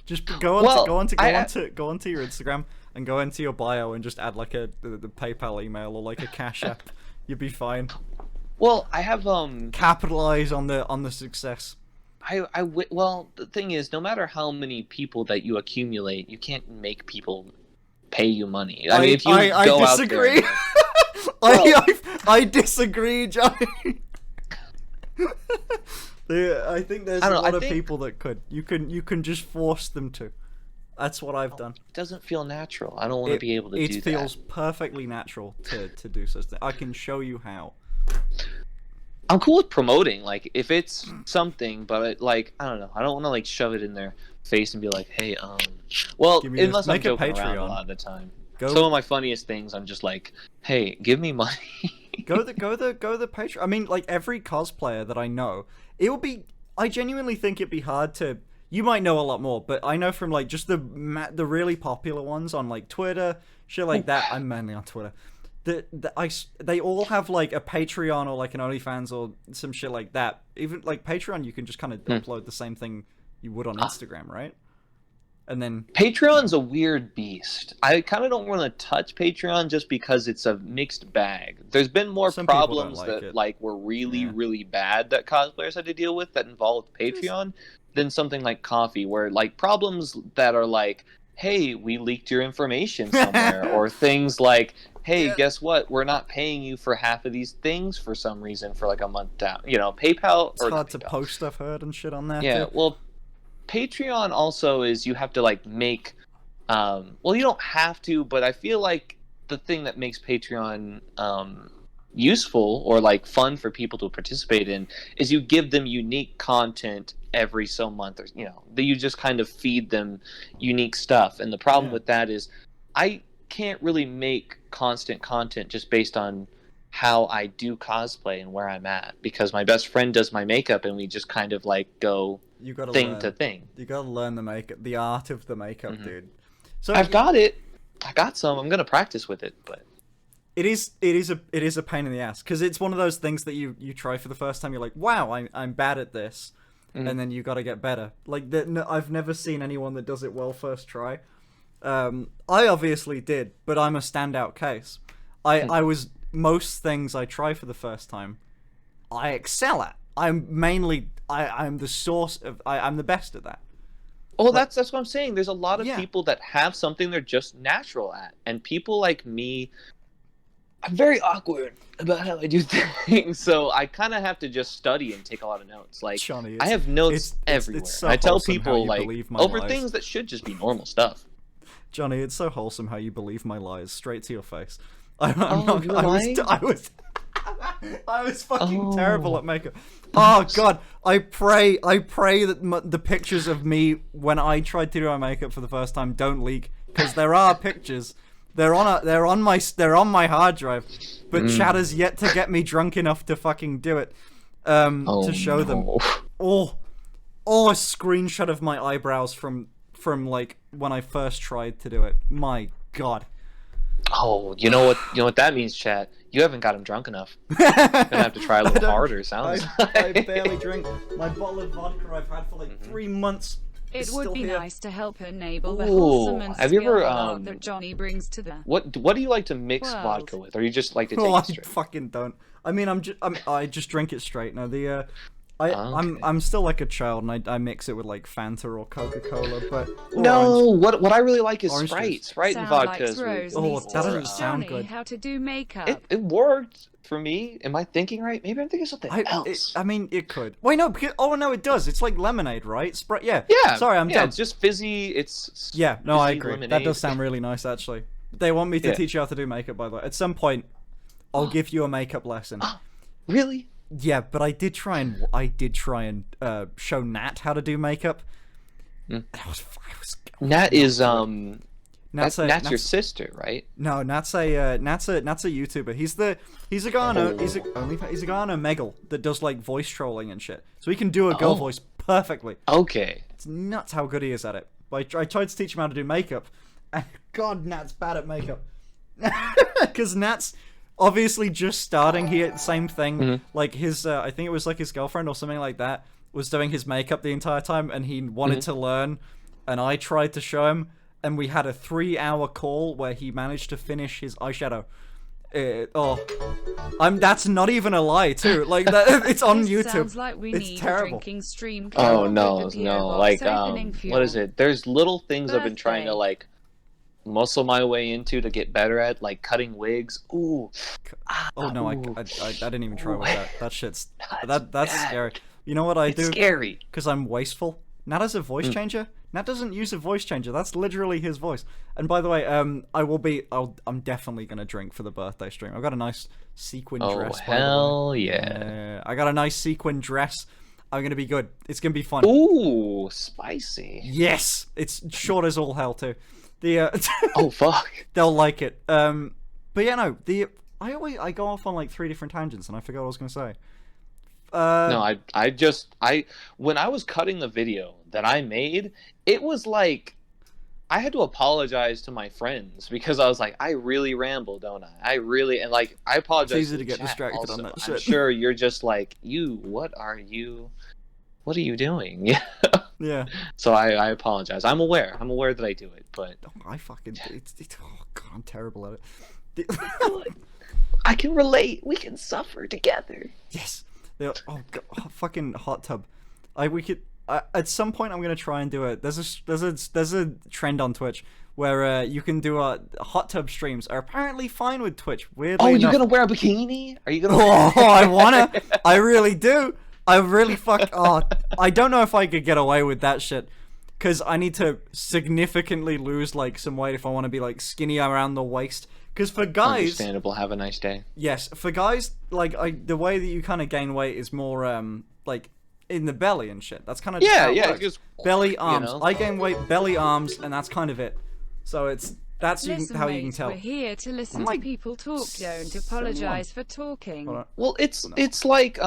Just go onto your Instagram and go into your bio and just add like the PayPal email or like a Cash App. You'd be fine. Well, I have capitalize on the success. Well, the thing is, no matter how many people that you accumulate, you can't make people pay you money. I mean, if you go disagree. out there, I disagree, Johnny. I think there's a lot of people that could. You can just force them to. That's what I've done. It doesn't feel natural. I don't want to be able to do that. It feels perfectly natural to do such things. I can show you how. I'm cool with promoting, like, if it's something, but, like, I don't know. I don't want to, like, shove it in their face and be like, hey, well, unless I'm joking around a lot of the time. Some of my funniest things, I'm just like, hey, give me money. go the Patreon. I mean, like, every cosplayer that I know, I genuinely think it'd be hard to, you might know a lot more, but I know from, like, just the really popular ones on, like, Twitter, shit like that. I'm mainly on Twitter. They all have like a Patreon or like an OnlyFans or some shit like that. Even like Patreon, you can just kind of upload the same thing you would on Instagram, right? And then Patreon's a weird beast. I kind of don't want to touch Patreon just because it's a mixed bag. There's been more problems that were really bad that cosplayers had to deal with that involved Patreon than something like Coffee, where like problems that are like, hey, we leaked your information somewhere, or things like, hey, guess what? We're not paying you for half of these things for some reason for like a month down. You know, PayPal. It's hard to post, I've heard, and shit on there. Yeah, well, Patreon also is you have to like make. Well, you don't have to, but I feel like the thing that makes Patreon useful or like fun for people to participate in is you give them unique content every so month, or that you just kind of feed them unique stuff. And the problem with that is, I can't really make constant content just based on how I do cosplay and where I'm at, because my best friend does my makeup and we just kind of like go to thing. You gotta learn the makeup, the art of the makeup, dude. So I've got it. I got some. I'm gonna practice with it, but it is a pain in the ass, because it's one of those things that you try for the first time. You're like, wow, I'm bad at this, and then you gotta get better. Like I've never seen anyone that does it well first try. I obviously did, but I'm a standout case. I was most things I try for the first time, I excel at. I'm the source of. I'm the best at that. Well, that's what I'm saying. There's a lot of people that have something they're just natural at, and people like me, I'm very awkward about how I do things, so I kind of have to just study and take a lot of notes. Like, Johnny, I have notes everywhere. It's so I tell wholesome people like over lies. things that should just be normal stuff. Johnny, it's so wholesome how you believe my lies straight to your face. I was fucking terrible at makeup. Oh god, I pray that the pictures of me when I tried to do my makeup for the first time don't leak, because there are pictures. They're on my hard drive, but Chad has yet to get me drunk enough to fucking do it. To show them. Oh, a screenshot of my eyebrows from like when I first tried to do it. My god. Oh, you know what that means, chat. You haven't got him drunk enough. You're gonna have to try a little harder. Sounds. I barely drink. My bottle of vodka I've had for like 3 months. It would be nice to help enable the Ooh, wholesome and have you ever, that Johnny brings to the. What do you like to mix vodka with, or you just like to take it straight? I fucking don't. I mean, I just drink it straight. No, I'm still like a child, and I mix it with like Fanta or Coca-Cola, but what I really like is Orange Sprite. juice. Sprite and vodka is really good. That doesn't sound Johnny, good. how to do makeup. It worked for me. Am I thinking right? Maybe I'm thinking something else. I mean, it could. Wait, no. No, it does. It's like lemonade, right? Sprite. Yeah. Yeah. Sorry, I'm dumb. It's just fizzy. It's no, I agree. Lemonade. That does sound really nice, actually. They want me to teach you how to do makeup, by the way. At some point, I'll give you a makeup lesson. Really? Yeah, but I did try and show Nat how to do makeup. Nat is Nat's your sister, right? No, Nat's a YouTuber. He's a guy on Omegle that does like voice trolling and shit. So he can do a girl voice perfectly. Okay. It's nuts how good he is at it. But I tried to teach him how to do makeup, and God, Nat's bad at makeup. Because Nat's obviously just starting here. Same thing. Like his, I think it was like his girlfriend or something like that was doing his makeup the entire time, and he wanted to learn. and I tried to show him, and we had a 3-hour call where he managed to finish his eyeshadow. That's not even a lie too. Like that, it's on This YouTube. sounds like we It's need terrible. a drinking stream. Oh karaoke no, video no! box Like opening what is fuel. it? There's little things I've been trying to Birthday. like muscle my way into to get better at, like cutting wigs. Ooh. Oh no, I Ooh. didn't even try with that. That shit's that's bad. scary. You know what I It's do? scary. Because I'm wasteful. Nat has a voice changer. Nat doesn't use a voice changer. That's literally his voice. And by the way, I'm definitely gonna drink for the birthday stream. I've got a nice sequin Oh dress. By the way. hell yeah! I got a nice sequin dress. I'm gonna be good. It's gonna be fun. Ooh, spicy. Yes, it's short as all hell too. The Oh fuck. they'll like it. But yeah, no. I go off on like 3 different tangents, and I forgot what I was gonna say. No, I when I was cutting the video that I made, it was like I had to apologize to my friends because I was like, I really ramble, don't I? I apologize. It's easy to to get chat distracted also. on that I'm shit. sure you're just like, what are you doing? Yeah. Yeah. So I apologize. I'm aware that I do it, but I fucking. Oh god, I'm terrible at it. I can relate. We can suffer together. Yes. Oh god, fucking hot tub. We could. At some point, I'm gonna try and do it. There's a trend on Twitch where you can do hot tub streams. Are apparently fine with Twitch. Weirdly Oh, you're enough. gonna wear a bikini? Are you gonna? Oh, I wanna. I really do. I really I don't know if I could get away with that shit. Because I need to significantly lose like some weight if I want to be like skinny around the waist. Because for guys, Understandable. Have a nice day. yes, for guys, like the way that you kind of gain weight is more like in the belly and shit. That's kind of Yeah, how it yeah. works. Just Belly, arms. know? I gain weight, belly, arms, and that's kind of it. So that's Listen, how you can mates, tell. we're here to listen like to people talk. Don't apologize for talking. Hold on. Well, it's like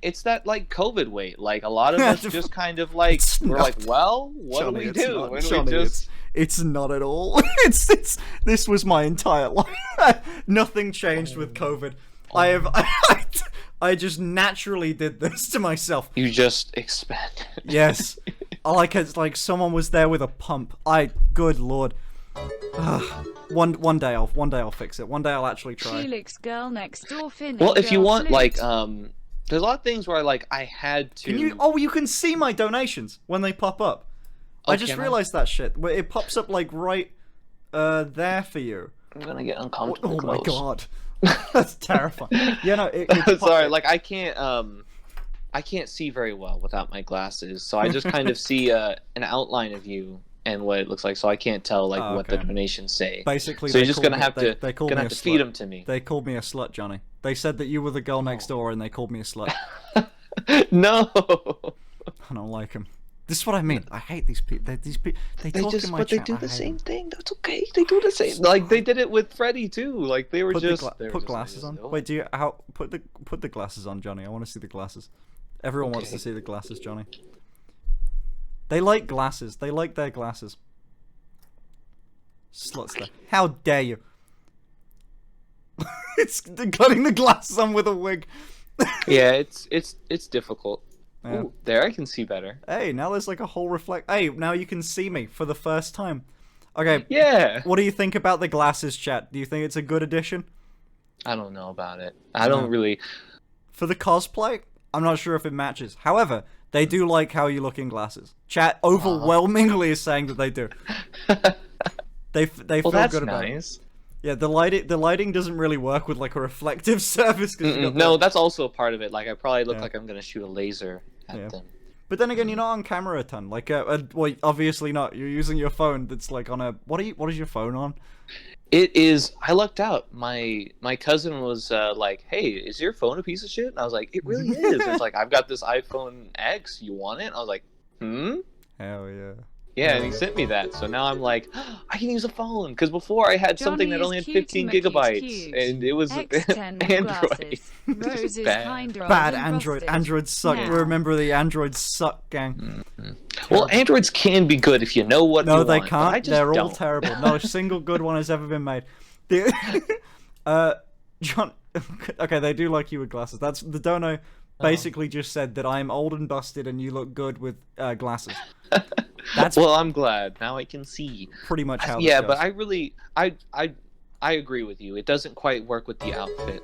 it's that like COVID weight. Like a lot of us just kind of like It's we're not. like, well, what Johnny, do we it's do? not. And Johnny, we just it's not at all. It's this was my entire life. Nothing changed with COVID. I just naturally did this to myself. you just expand. Yes. It's like someone was there with a pump. Good lord. One day I'll fix it. One day I'll actually try. Felix, girl next door, Finn. Well, if you girl want, flute. like, there's a lot of things where I had to. You can see my donations when they pop up. I just can I? realized that shit. Where it pops up like right there for you. I'm gonna get uncomfortable. Oh my close. god. That's terrifying. Yeah, no, it Sorry, like I can't see very well without my glasses, so I just kind of see an outline of you and what it looks like, so I can't tell like what the okay. donations say. Basically, So they you're just called gonna me- have they- to they called me a feed slut. them to me. They called me a slut, Johnny. They said that you were the girl next door, and they called me a slut. No. I don't like them. This is what I mean. I hate these people. These people. They talk in my chat. do I the hate same them. thing. That's okay. They do the same. Like they did it with Freddy too. Like they were Put just put glasses on. Wait, put the glasses on, Johnny? I want to see the glasses. Everyone wants to see the glasses, Johnny. They like glasses. They like their glasses. Sluts there. How dare you? It's cutting the glasses on with a wig. Yeah, it's difficult. Yeah. Ooh, there I can see better. Hey, now there's like a whole reflect. Hey, now you can see me for the first time. Okay. Yeah. What do you think about the glasses, chat? Do you think it's a good addition? I don't know about it. I don't really. For the cosplay, I'm not sure if it matches. However, they do like how you look in glasses. Chat overwhelmingly is saying that they do. They Well, feel that's good about it. nice. Yeah, the lighting doesn't really work with like a reflective surface. 'Cause you got No, the- that's also a part of it. Like I probably look Yeah. like I'm gonna shoot a laser at Yeah. them. But then again, you're not on camera a ton. Like, well, obviously not. You're using your phone. That's like on a. What is your phone on? It is. I lucked out. My cousin was like, "Hey, is your phone a piece of shit?" And I was like, "It really is." It's like I've got this iPhone X. You want it? I was like, "Hmm." Hell yeah. Yeah, and he sent me that. So now I'm like, I can use a phone because before I had something that Johnny only is had cutie 15 McCute's gigabytes, cute. and it was X10 with Android. glasses. Rose Just is bad. kind of Bad and Android. busted. Androids suck. Now. Remember the Androids suck, gang. Well, Androids can be good if you know what No, you they want, but I can't. just They're all don't. terrible. Not a single good one has ever been made. John. Okay, they do like you with glasses. That's the dono. Basically, just said that I am old and busted, and you look good with glasses. That's Well, I'm glad now I can see. pretty much how. Yeah, this but goes. I really, I agree with you. It doesn't quite work with the outfit.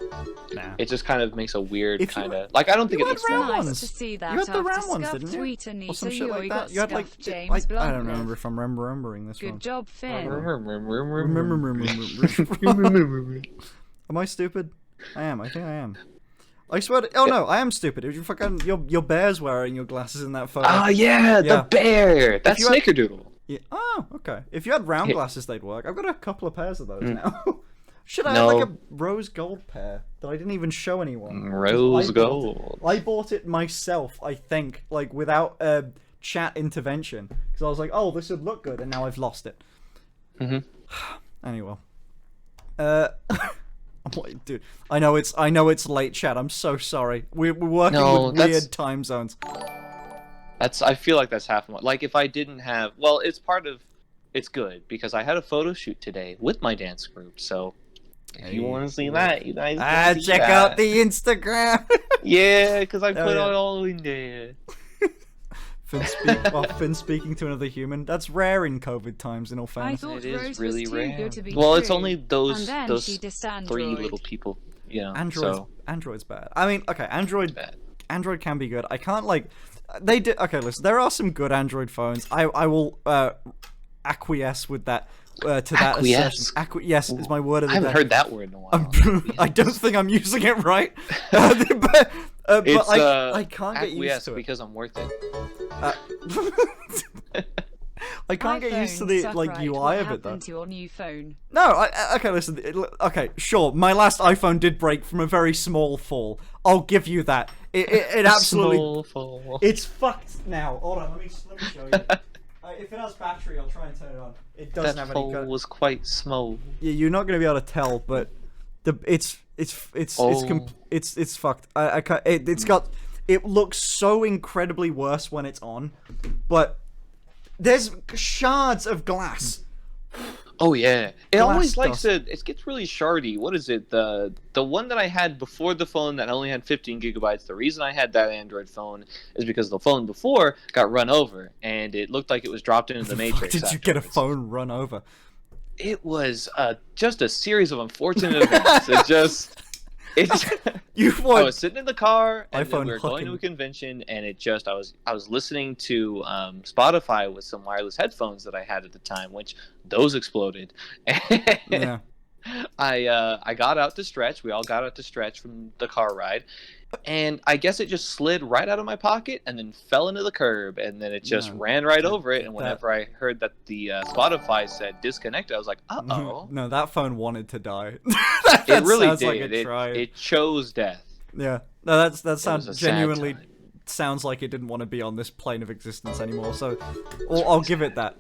Nah. It just kind of makes a weird If you kind of like. I don't think you it had looks round that. Nice ones. to see that You had the after round ones, scuffed didn't you? tweet Or Anita, some shit you like got that. You had like scuffed James I don't Blunt. remember if I'm remembering this Good one. job, Finn. Am I stupid? I am. I think I am. I swear. Oh no, I am stupid. You fucking your bear's wearing your glasses in that photo. Ah, yeah, Yeah. the bear. That's you had- Snickerdoodle. Yeah. Oh, okay. If you had round Yeah. glasses, they'd work. I've got a couple of pairs of those now. Should I No. have like a rose gold pair that I didn't even show anyone? Rose I bought- gold. I bought it myself, I think, like without chat intervention, because I was like, "Oh, this would look good," and now I've lost it. Mhm. Anyway, dude, I know it's late, chat. I'm so sorry. We're working No, with that's- weird time zones. I feel like that's half of my. Like if I didn't have, well, it's part of. It's good because I had a photo shoot today with my dance group. So if you want to see that, you guys. Can see Check that. out the Instagram. Yeah, because I put yeah. it all in there. Finn speaking to another human. That's rare in COVID times, in all I fairness. thought It is Rose really was too rare. good to be Well, it's true. only And those then those she dissed 3 Android. little people. You know. Android's bad. I mean, okay, Bad. Android can be good. I can't like they did. Okay, listen, there are some good Android phones. I will acquiesce with that. To that Acquiesce? assertion. Yes is my word of I the haven't day. heard that word in a while. I don't think I'm using it right. but It's I can't get used acquiesce to it. because I'm worth it. I can't get used to iPhone the suck, like right? UI What of it though. happened to your new phone? No, okay, listen. Okay, sure. My last iPhone did break from a very small fall. I'll give you that. It absolutely. Small fall. It's fucked now. Hold on, let me show you. If it has battery, I'll try and turn it on. It doesn't That have fall any. was quite small. Yeah, you're not gonna be able to tell, but it's fucked. I can't. It's got. It looks so incredibly worse when it's on, but there's shards of glass. Oh yeah, it Glass always likes dust. to. It gets really shardy. What is it? The one that I had before the phone that only had 15 gigabytes. The reason I had that Android phone is because the phone before got run over and it looked like it was dropped into the Matrix. Did you get a afterwards. phone run over? It was just a series of unfortunate events. It just. You I what? was sitting in the car and then iPhone we were going to a hooking. convention and I was listening to Spotify with some wireless headphones that I had at the time, which those exploded. Yeah. I got out to stretch. We all got out to stretch from the car ride, and I guess it just slid right out of my pocket and then fell into the curb, and then it just No, ran right over it. And that- whenever I heard that the Spotify said disconnect, I was like, "Uh-oh." No, that phone wanted to die. It really sounds did. like it tried. It chose death. Yeah. No, that was sounds a sad genuinely time. sounds like it didn't want to be on this plane of existence anymore. So, I'll give it that.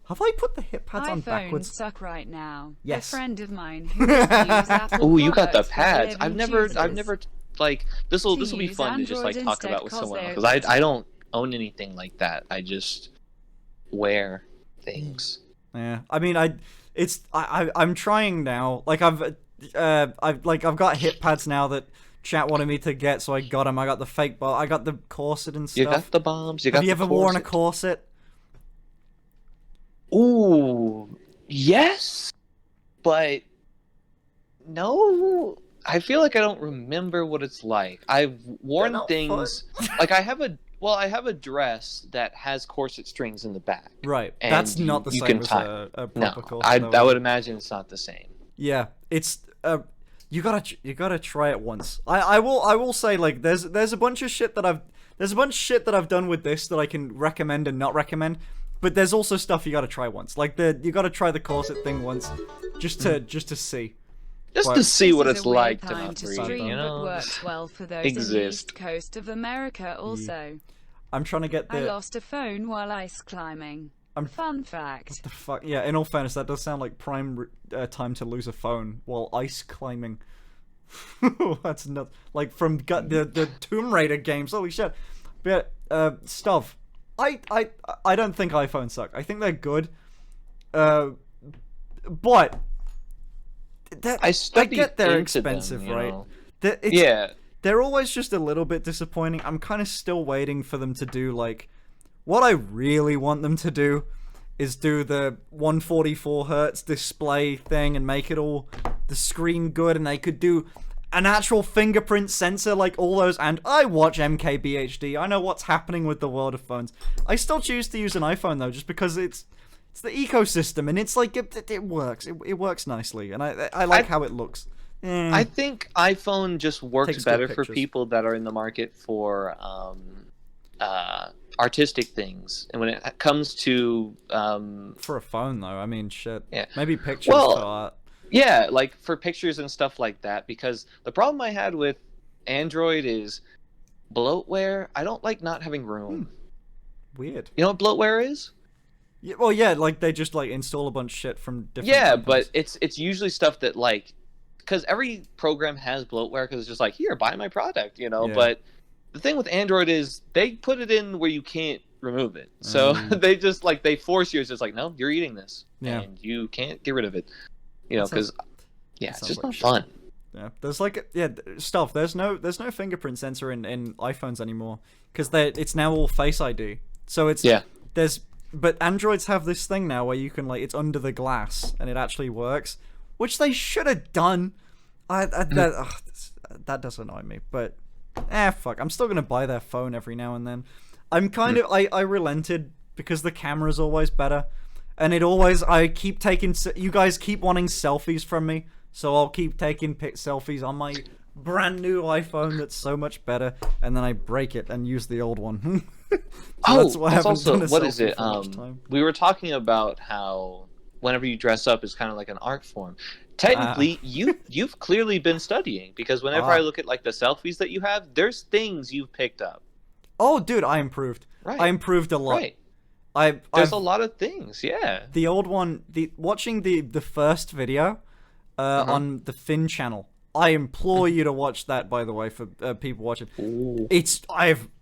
Have I put the hip pads on iPhones backwards? suck right now. Yes. A friend of mine who reviews Apple Oh, you got the products for pads. living I've never chooses. like this will To be use fun to just like Android talk about with instead, someone 'cause because they're I don't own anything like that. I just wear things. Yeah. I mean, I'm trying now. Like I've got hip pads now that chat wanted me to get, so I got them. I got the fake ball. I got the corset and stuff. You got the bombs. You got Have you the ever worn a corset. corset? Ooh, yes, but no. I feel like I don't remember what it's like. I've worn not things like I have a dress that has corset strings in the back. Right. And That's not the you same can as tie- a No, proper corset. I though. would imagine it's not the same. Yeah, it's you gotta try it once. I will say, like, there's a bunch of shit that I've done with this that I can recommend and not recommend, but there's also stuff you gotta try once. Like you gotta try the corset thing once, just to see. Just Right. to see what This is it's a weird like to time not to breathe, stream, you know? but works well for those in the Exist. east coast of America also. I'm trying to get I the lost a phone while ice climbing. Fun fact. the fuck. Yeah, in all fairness, that does sound like prime time to lose a phone while ice climbing. That's not like from the Tomb Raider games. Holy shit! But stuff. I don't think iPhones suck. I think they're good. But I studied get they're into them, expensive, you right? know? Yeah. They're always just a little bit disappointing. I'm kind of still waiting for them to do like What I really want them to do is do the 144 hertz display thing and make it all the screen good, and they could do an actual fingerprint sensor like all those. And I watch MKBHD. I know what's happening with the world of phones. I still choose to use an iPhone though, just because it's the ecosystem, and it's like it works. It works nicely, and I like how it looks. I think iPhone just works Takes better good for pictures. people that are in the market for artistic things, and when it comes to For a phone though, I mean, shit. Yeah. Maybe pictures Well, for art. yeah, like for pictures and stuff like that. Because the problem I had with Android is bloatware. I don't like not having room. Weird. You know what bloatware is? Yeah, well, yeah, like they just like install a bunch of shit from different. Yeah, companies. but it's usually stuff that like, because every program has bloatware because it's just like, here, buy my product, you know. Yeah. But the thing with Android is they put it in where you can't remove it, so they just like they force you. It's just like, no, you're eating this, Yeah. and you can't get rid of it, you know, That sounds- because yeah, it's sounds just like not shit. fun. Yeah, there's like stuff. There's no fingerprint sensor in iPhones anymore because it's now all Face ID. So it's Yeah. but Androids have this thing now where you can like it's under the glass and it actually works, which they should have done. That does annoy me, but fuck. I'm still gonna buy their phone every now and then. I'm kind of I relented because the camera's always better, and I keep taking. You guys keep wanting selfies from me, so I'll keep taking selfies on my brand new iPhone that's so much better, and then I break it and use the old one. So that's why I haven't also done a what is selfie it? for much time. We were talking about how whenever you dress up is kind of like an art form. Technically, you've clearly been studying because whenever I look at like the selfies that you have, there's things you've picked up. Oh, dude, I improved. Right. I improved a lot. Right. There's I've, a lot of things. Yeah. the old one, watching the first video on the Finn channel. I implore you to watch that, by the way, for people watching. Ooh.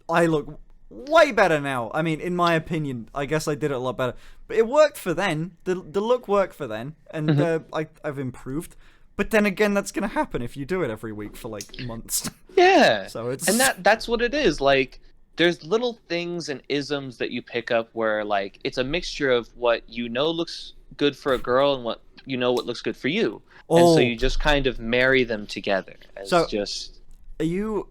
I look way better now. I mean, in my opinion, I guess I did it a lot better. But it worked for then. The look worked for then, and I've improved. But then again, that's gonna happen if you do it every week for like months. Yeah. So it's And that's what it is. Like there's little things and isms that you pick up where like it's a mixture of what you know looks good for a girl and what you know what looks good for you. And so you just kind of marry them together. As So- just Are you?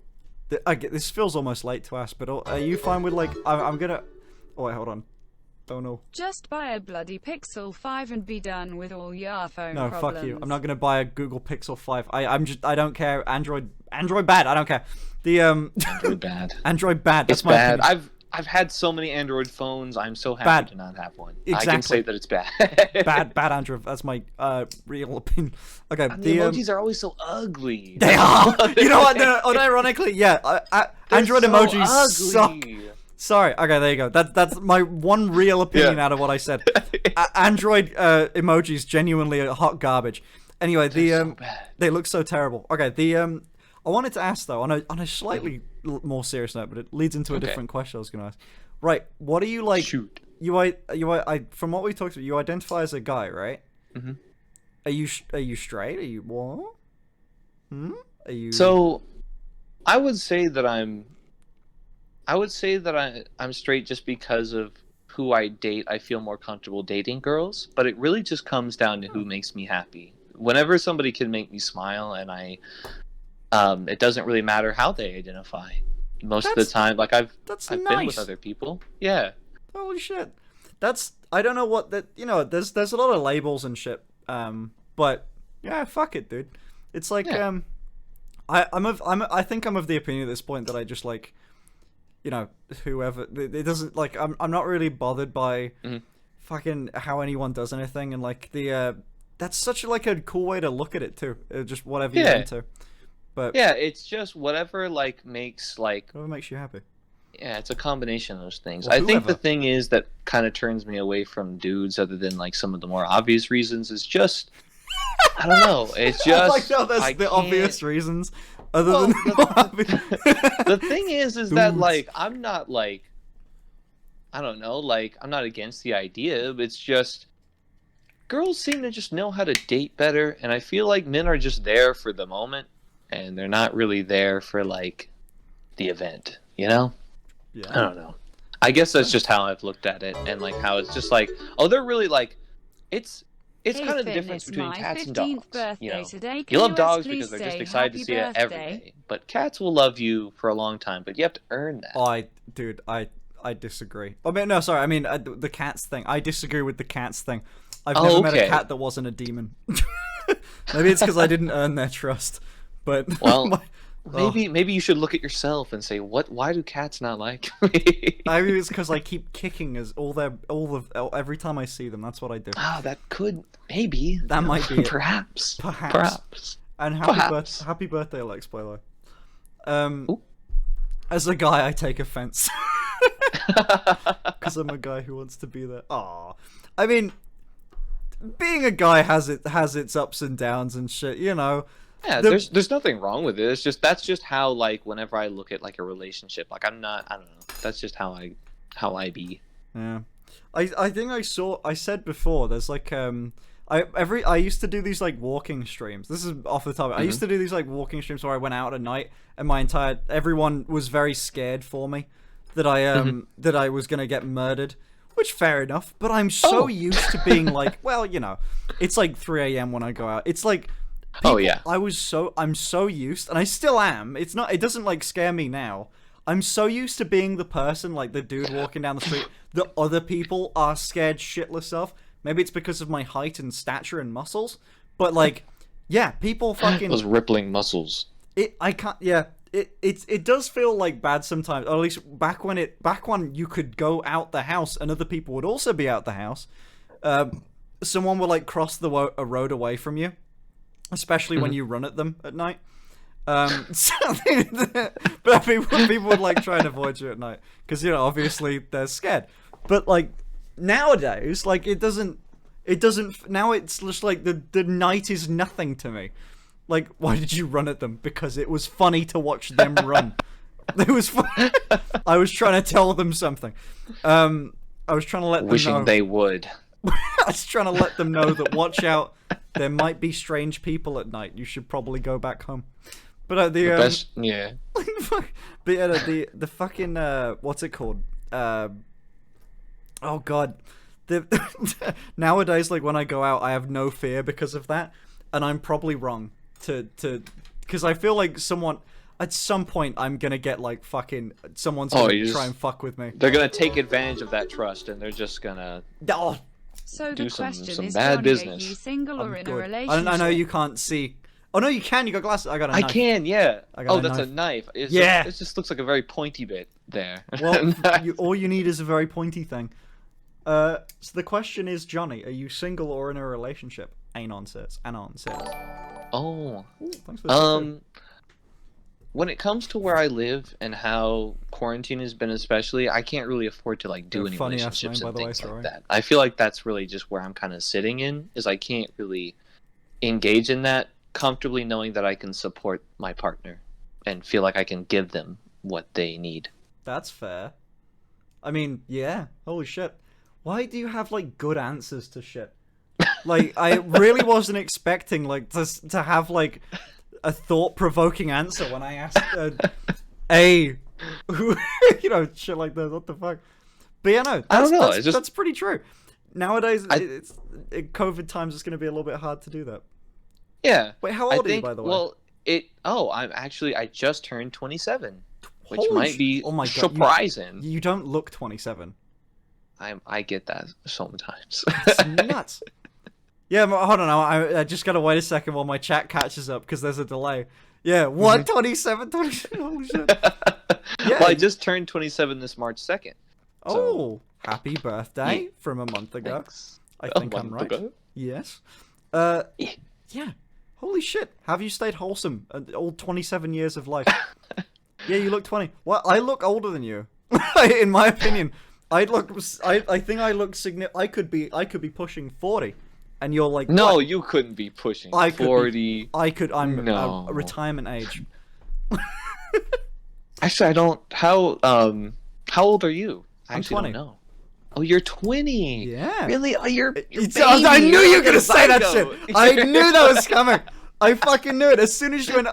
This feels almost late to ask, but are you fine with like? I'm gonna. Oh wait, hold on. Oh no. Just buy a bloody Pixel 5 and be done with all your phone No, problems. fuck you. I'm not gonna buy a Google Pixel 5. I don't care. Android bad. I don't care. The Android bad. Android bad. That's It's my bad. opinion. I've had so many Android phones. I'm so happy Bad. to not have one. I Exactly. can say that it's bad. bad Android. That's my real opinion. Okay, And the emojis are always so ugly. they are. You know what? No, unironically, yeah. Android so emojis ugly. suck. Sorry. Okay, there you go. That's my one real opinion Yeah. out of what I said. Android emojis genuinely are hot garbage. Anyway, so bad. they look so terrible. Okay, I wanted to ask though on a slightly more serious note, but it leads into a Okay. different question I was going to ask. Right, what are you like? Shoot. From what we talked about, you identify as a guy, right? Mm-hmm. Are you straight? Are you what? Are you? So, I would say that I'm straight just because of who I date. I feel more comfortable dating girls, but it really just comes down to who makes me happy. Whenever somebody can make me smile, and it doesn't really matter how they identify. Most of the time, like I've that's been nice. with other people. Yeah. Holy shit. I don't know what that, there's a lot of labels and shit. But yeah, fuck it, dude. It's like, Yeah. I think I'm of the opinion at this point that I just like, whoever, it doesn't like, I'm not really bothered by fucking how anyone does anything. And like that's such like a cool way to look at it too. Just whatever you're Yeah. into. But Yeah, it's just whatever like makes like whatever makes you happy. yeah, it's a combination of those things. Well, I think the whoever. thing is that kind of turns me away from dudes, other than like some of the more obvious reasons, is just I don't know. It's just I like how there's I the can't- obvious reasons other Well, than the thing is that Dudes. like I'm not like I don't know, like I'm not against the idea, but it's just girls seem to just know how to date better, and I feel like men are just there for the moment, and they're not really there for like the event, you know? I yeah. don't know. I guess that's just how I've looked at it, and like how it's just like, oh, they're really like, it's kind of the difference between cats and dogs. You know, you love dogs because they're just excited to see you every day, but cats will love you for a long time, but you have to earn that. I disagree. I mean, no, sorry. I mean, the cats thing. I disagree with the cats thing. I've never met a cat that wasn't a demon. Maybe it's because I didn't earn their trust. But well, maybe you should look at yourself and say, why do cats not like me? Maybe it's because I keep kicking every time I see them. That's what I do. Ah, that could maybe. That might be it. Perhaps. And happy birthday, Alex, by the way. As a guy, I take offense. Because I'm a guy who wants to be there. Aw. I mean, being a guy has its ups and downs and shit, you know. Yeah, there's nothing wrong with it. It's just that's just how like whenever I look at like a relationship, like I don't know. That's just how I be. Yeah. I think I said before, there's like I used to do these like walking streams. This is off the top. I used to do these like walking streams where I went out at night and everyone was very scared for me that I was gonna get murdered, which fair enough. But I'm so used to being like, well, you know, it's like 3 a.m. when I go out. It's like, people, I'm so used, and I still am. It doesn't like scare me now. I'm so used to being the person, like the dude walking down the street, that other people are scared shitless of. Maybe it's because of my height and stature and muscles, but like, yeah, people fucking those rippling muscles. It does feel like bad sometimes, or at least back when you could go out the house and other people would also be out the house. Someone would like cross a road away from you, especially when you run at them at night. But people would like try and avoid you at night because, you know, obviously they're scared. But like nowadays, like it doesn't. Now it's just like the night is nothing to me. Like, why did you run at them? Because it was funny to watch them run. It was fun. I was trying to tell them something. I was trying to let them know. Wishing they would. I was trying to let them know that watch out, there might be strange people at night. You should probably go back home. But the best, yeah. But yeah, the fucking what's it called? Oh god. Nowadays, like when I go out, I have no fear because of that, and I'm probably wrong because I feel like at some point I'm gonna get like fucking someone's gonna try and fuck with me. They're gonna take advantage of that trust, and they're just gonna do some bad Johnny, business. Are you single or in a relationship? I know you can't see. Oh no, you can. You got glasses. I got a knife. I can, yeah. That's a knife. It just looks like a very pointy bit there. Well, all you need is a very pointy thing. So the question is, Johnny, are you single or in a relationship? Anon says. Oh. Ooh, thanks for the when it comes to where I live and how quarantine has been, especially, I can't really afford to like do any relationships and things like that. I feel like that's really just where I'm kind of sitting in, is I can't really engage in that comfortably, knowing that I can support my partner and feel like I can give them what they need. That's fair. I mean, yeah. Holy shit. Why do you have like good answers to shit? Like, I really wasn't expecting like to have like a thought-provoking answer when I asked you know, shit like that. What the fuck? But yeah, no, I don't know. That's pretty true. Nowadays, it's COVID times. It's going to be a little bit hard to do that. Yeah. Wait, how old are you, by the way? Well, I just turned 27, which might be surprising. You don't look 27. I get that sometimes. It's nuts. Yeah, hold on. I just gotta wait a second while my chat catches up because there's a delay. Yeah, what? 27? 27? Holy shit. Yeah. Well, I just turned 27 this March 2nd. Oh, happy birthday from a month ago. Thanks. I think I'm right. Ago? Yes. Yeah. Holy shit. Have you stayed wholesome all 27 years of life? Yeah, you look 20. Well, I look older than you. In my opinion. I think I look I could be pushing 40. And you're like, no, what? You couldn't be pushing 40. I'm a retirement age. Actually, I don't. How old are you? I'm 20. Don't know. Oh, you're 20. Yeah. Really? Oh, you're I knew you were gonna say that shit. I knew that was coming. I fucking knew it. As soon as you went,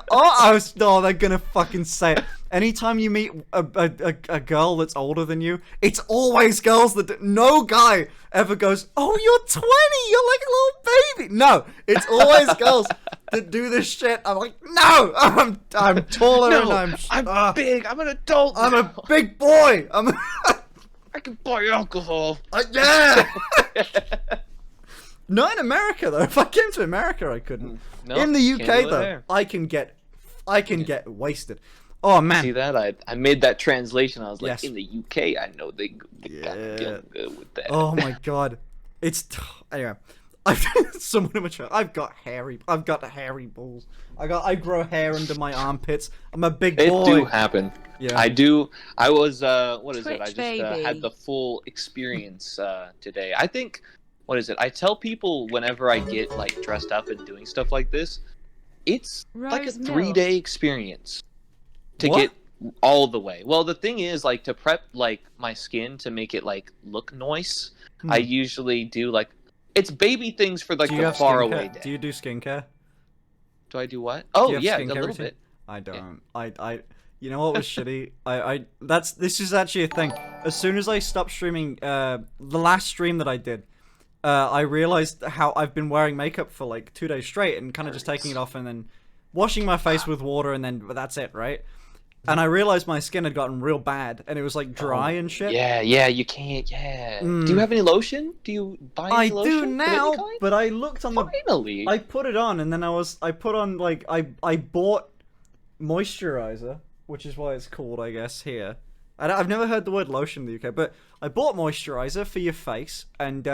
they're gonna fucking say it. Anytime you meet a girl that's older than you, it's always girls that no guy ever goes, "Oh, you're 20, you're like a little baby." No, it's always girls that do this shit. I'm like, no, I'm taller and I'm big. I'm an adult. I'm a big boy. I can buy alcohol. Yeah. Not in America though. If I came to America, I couldn't. No, in the UK can't do it though, there. I can get wasted. Oh man. See that? I made that translation. I was like, Yes. in the UK, I know they got feeling good with that. Oh my god. It's anyway. Someone in my chat. I've got hairy balls. I grow hair under my armpits. I'm a big boy. It do happen. Yeah. I do. I was what is it? I Twitch, just had the full experience today. I think what is it? I tell people whenever I get like dressed up and doing stuff like this, it's like a Rose 3-day experience to What? get all the way. Well, the thing is, like, to prep like my skin to make it like look nice, I usually do like it's baby things for like Do you the have far skincare? away day. Do you do skincare? Do I do what? Do Oh you have yeah, a skincare little routine? bit. I don't. I you know what was shitty? This is actually a thing. As soon as I stopped streaming, the last stream that I did, I realized how I've been wearing makeup for like 2 days straight and kind of just taking it off and then washing my face with water and then that's it, right? And I realized my skin had gotten real bad and it was like dry and shit. Yeah, you can't. Yeah. Do you have any lotion? Do you buy any I lotion? do of any now, kind? but I looked on the. Finally. I put it on and then I put on like I bought moisturizer, which is why it's called, I guess, here. I've never heard the word lotion in the UK, but I bought moisturizer for your face and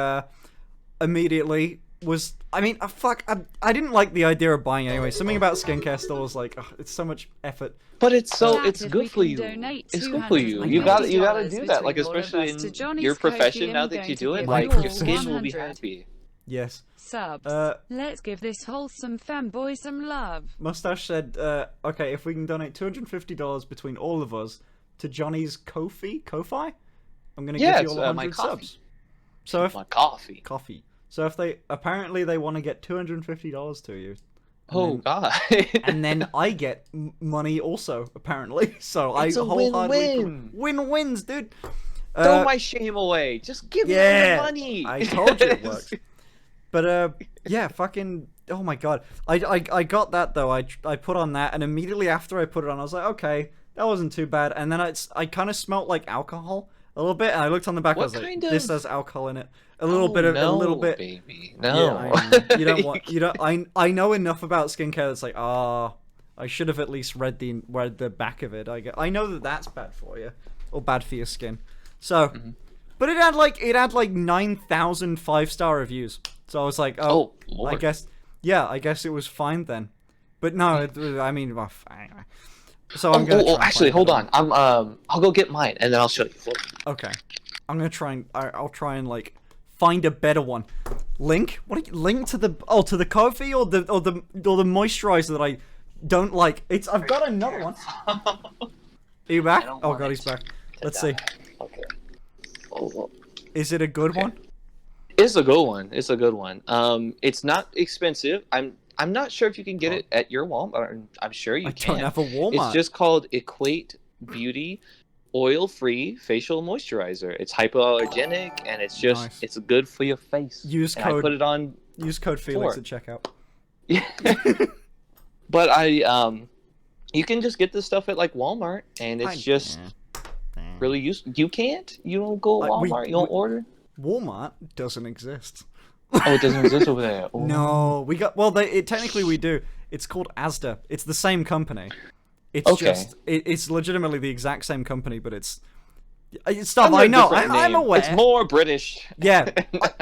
immediately was. I mean, fuck, I didn't like the idea of buying it anyway. Something about skincare still was like, it's so much effort. But it's Chat it's if good we for can you. donate It's good for you. $220 You gotta do that. Like between all of especially us to in Johnny's your Coffee, profession I'm now that going you to do it, give like you your skin will be 100 happy. Yes. subs. Let's give this wholesome fanboy some love. Mustache said, okay, if we can donate $250 between all of us to Johnny's Ko-fi, I'm gonna Yeah, give you it's, all my 100 coffee. subs. So if My coffee. coffee. So if they want to get $250 to you. Oh then, god. and then I get money also apparently. So It's I a wholeheartedly win-win. wins, dude. Throw my shame away. Just give me all yeah, the money. I told you it works. But yeah, fucking. Oh my god, I got that though. I put on that, and immediately after I put it on, I was like, okay, that wasn't too bad. And then I kind of smelt like alcohol a little bit, and I looked on the back. I was like, this has alcohol in it. A little bit. No, A little bit. baby. No. Yeah, you don't want. You don't. I know enough about skincare that's like, I should have at least read the back of it. I know that that's bad for you, or bad for your skin. So, but it had like 9,000 5-star reviews. So I was like, Lord. I guess it was fine then. But no, I mean, well, anyway. So I'm gonna. Actually, hold on. I'll go get mine and then I'll show you. Okay, I'm gonna try and I'll try and like find a better one. Link? What? Link to the coffee or the moisturizer that I don't like? I've got another one. Are you back? Oh god, he's back. Let's see. Okay. Oh. Is it a good one? It's a good one. It's a good one. It's not expensive. I'm not sure if you can get it at your Walmart. I'm sure you can. I don't have a Walmart. It's just called Equate Beauty Oil-Free Facial Moisturizer. It's hypoallergenic and it's just Nice. it's good for your face. Use And code. I put it on. Use code Felix at checkout. Yeah. But you can just get this stuff at like Walmart, and it's just really useful. You can't. You don't go to Walmart. You don't order. Walmart doesn't exist. Oh, it doesn't exist over there. Oh. No, we got. Well, technically we do. It's called Asda. It's the same company. It's Okay. just. It's legitimately the exact same company, but it's stuff I know. I'm aware. It's more British. Yeah,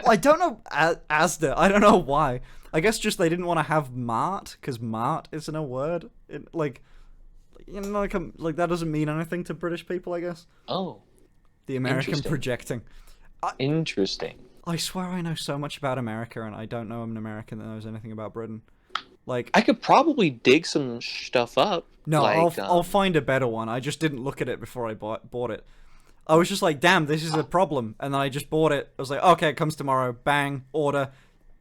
I don't know Asda. I don't know why. I guess just they didn't want to have Mart because Mart isn't a word. Like that doesn't mean anything to British people. I guess. Oh, The American Interesting. projecting. interesting. I swear I know so much about America, and I don't know I'm an American that knows anything about Britain. Like, I could probably dig some stuff up. no, like, I'll find a better one. I just didn't look at it before I bought it. I was just like, damn, this is a problem, and then I just bought it. I was like, okay, it comes tomorrow. Bang, order.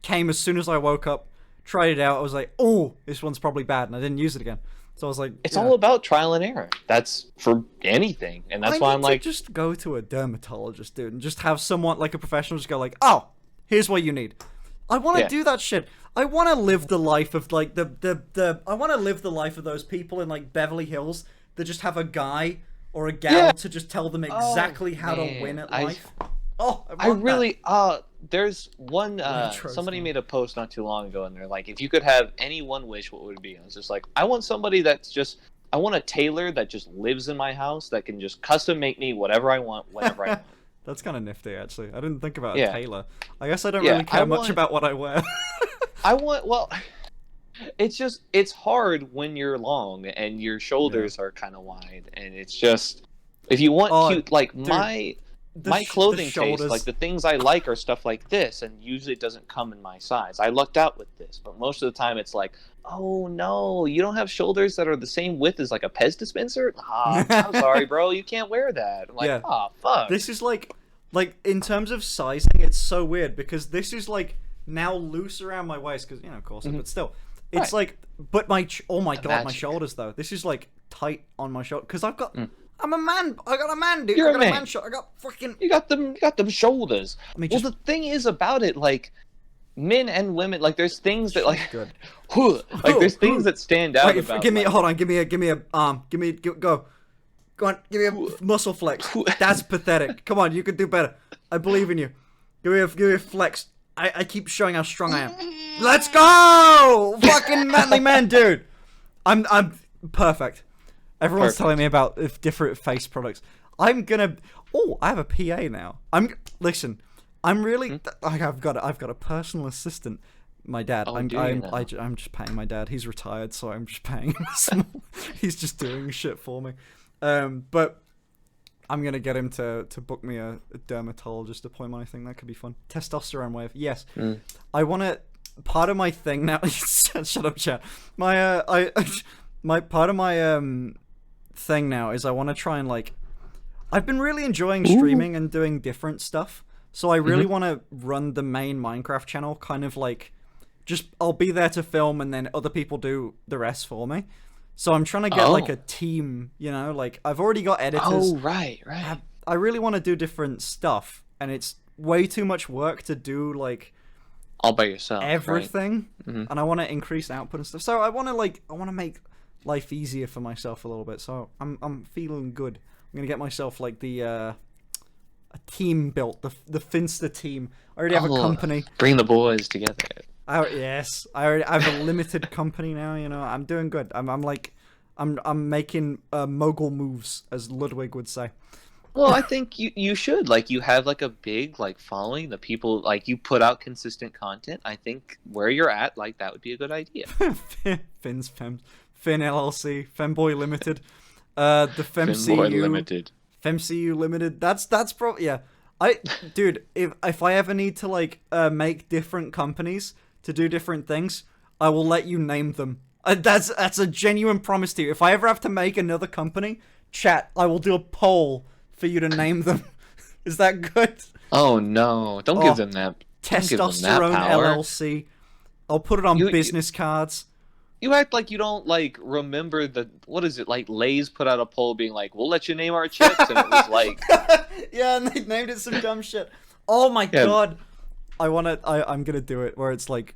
Came as soon as I woke up. Tried it out. I was like, oh, this one's probably bad, and I didn't use it again. So I was like, It's all about trial and error. That's for anything, and that's why I'm like, just go to a dermatologist, dude, and just have someone like a professional just go like, oh, here's what you need. I want to do that shit. I want to live the life of like I want to live the life of those people in like Beverly Hills that just have a guy or a gal to just tell them exactly how to win at life. I really there's one somebody made a post not too long ago, and they're like, if you could have any one wish, what would it be? I was just like, I want somebody that's just, I want a tailor that just lives in my house that can just custom make me whatever I want whenever I want. That's kind of nifty, actually. I didn't think about a tailor. I guess I don't really care much about what I wear. It's hard when you're long and your shoulders are kind of wide, and it's just, if you want cute, like dude, my clothing taste, like the things I like are stuff like this, and usually it doesn't come in my size. I lucked out with this, but most of the time it's like, oh no, you don't have shoulders that are the same width as like a Pez dispenser? I'm sorry, bro, you can't wear that. I'm like, fuck. This is like in terms of sizing, it's so weird because this is like now loose around my waist because, you know, of course, but still, it's like, but oh my god, my shoulders though. This is like tight on my shoulder because I've got. I'm a man. I got a man, dude. You're I got a a man. man shot. I got fucking. You got them shoulders. I mean, well, the thing is about it, like, men and women, like, there's things that like, good. Like, there's things that stand out. Wait, about, give me. like, Hold on. Give me a arm. Go on. Give me a muscle flex. That's pathetic. Come on, you can do better. I believe in you. Give me a flex. I keep showing how strong I am. Let's go, fucking manly man, dude. I'm perfect. Everyone's telling me about different face products. I'm gonna. Oh, I have a PA now. Listen. I'm really. I've got a personal assistant. My dad. I'm just paying my dad. He's retired, so I'm just paying him. He's just doing shit for me. But I'm gonna get him to book me a dermatologist appointment. I think that could be fun. Testosterone wave. Yes. I want to. Part of my thing now. Shut up, chat. My part of my thing now is I want to try and like. I've been really enjoying streaming and doing different stuff. So I really want to run the main Minecraft channel, kind of like, just I'll be there to film and then other people do the rest for me. So I'm trying to get like a team, you know, like I've already got editors. Oh, right. I really want to do different stuff, and it's way too much work to do like all by yourself, everything, and I want to increase output and stuff. So I want to make life easier for myself a little bit. So I'm feeling good. I'm gonna get myself like a team built, the Finster team. I already have a company. Bring the boys together. Yes, I have a limited company now. You know, I'm doing good. I'm making mogul moves, as Ludwig would say. Well, I think you should, like, you have like a big like following. The people, like, you put out consistent content. I think where you're at, like, that would be a good idea. Fin LLC, Femboy Limited, the FemCU Limited. FemCU Limited. That's probably dude, if I ever need to like make different companies to do different things, I will let you name them. That's a genuine promise to you. If I ever have to make another company, chat, I will do a poll for you to name them. Is that good? Oh no! Don't give them that. Testosterone LLC. I'll put it on business cards. You act like you don't like remember what is it, like Lay's put out a poll being like, we'll let you name our chips, and it was like yeah, and they named it some dumb shit. Oh my god. I'm gonna do it where it's like,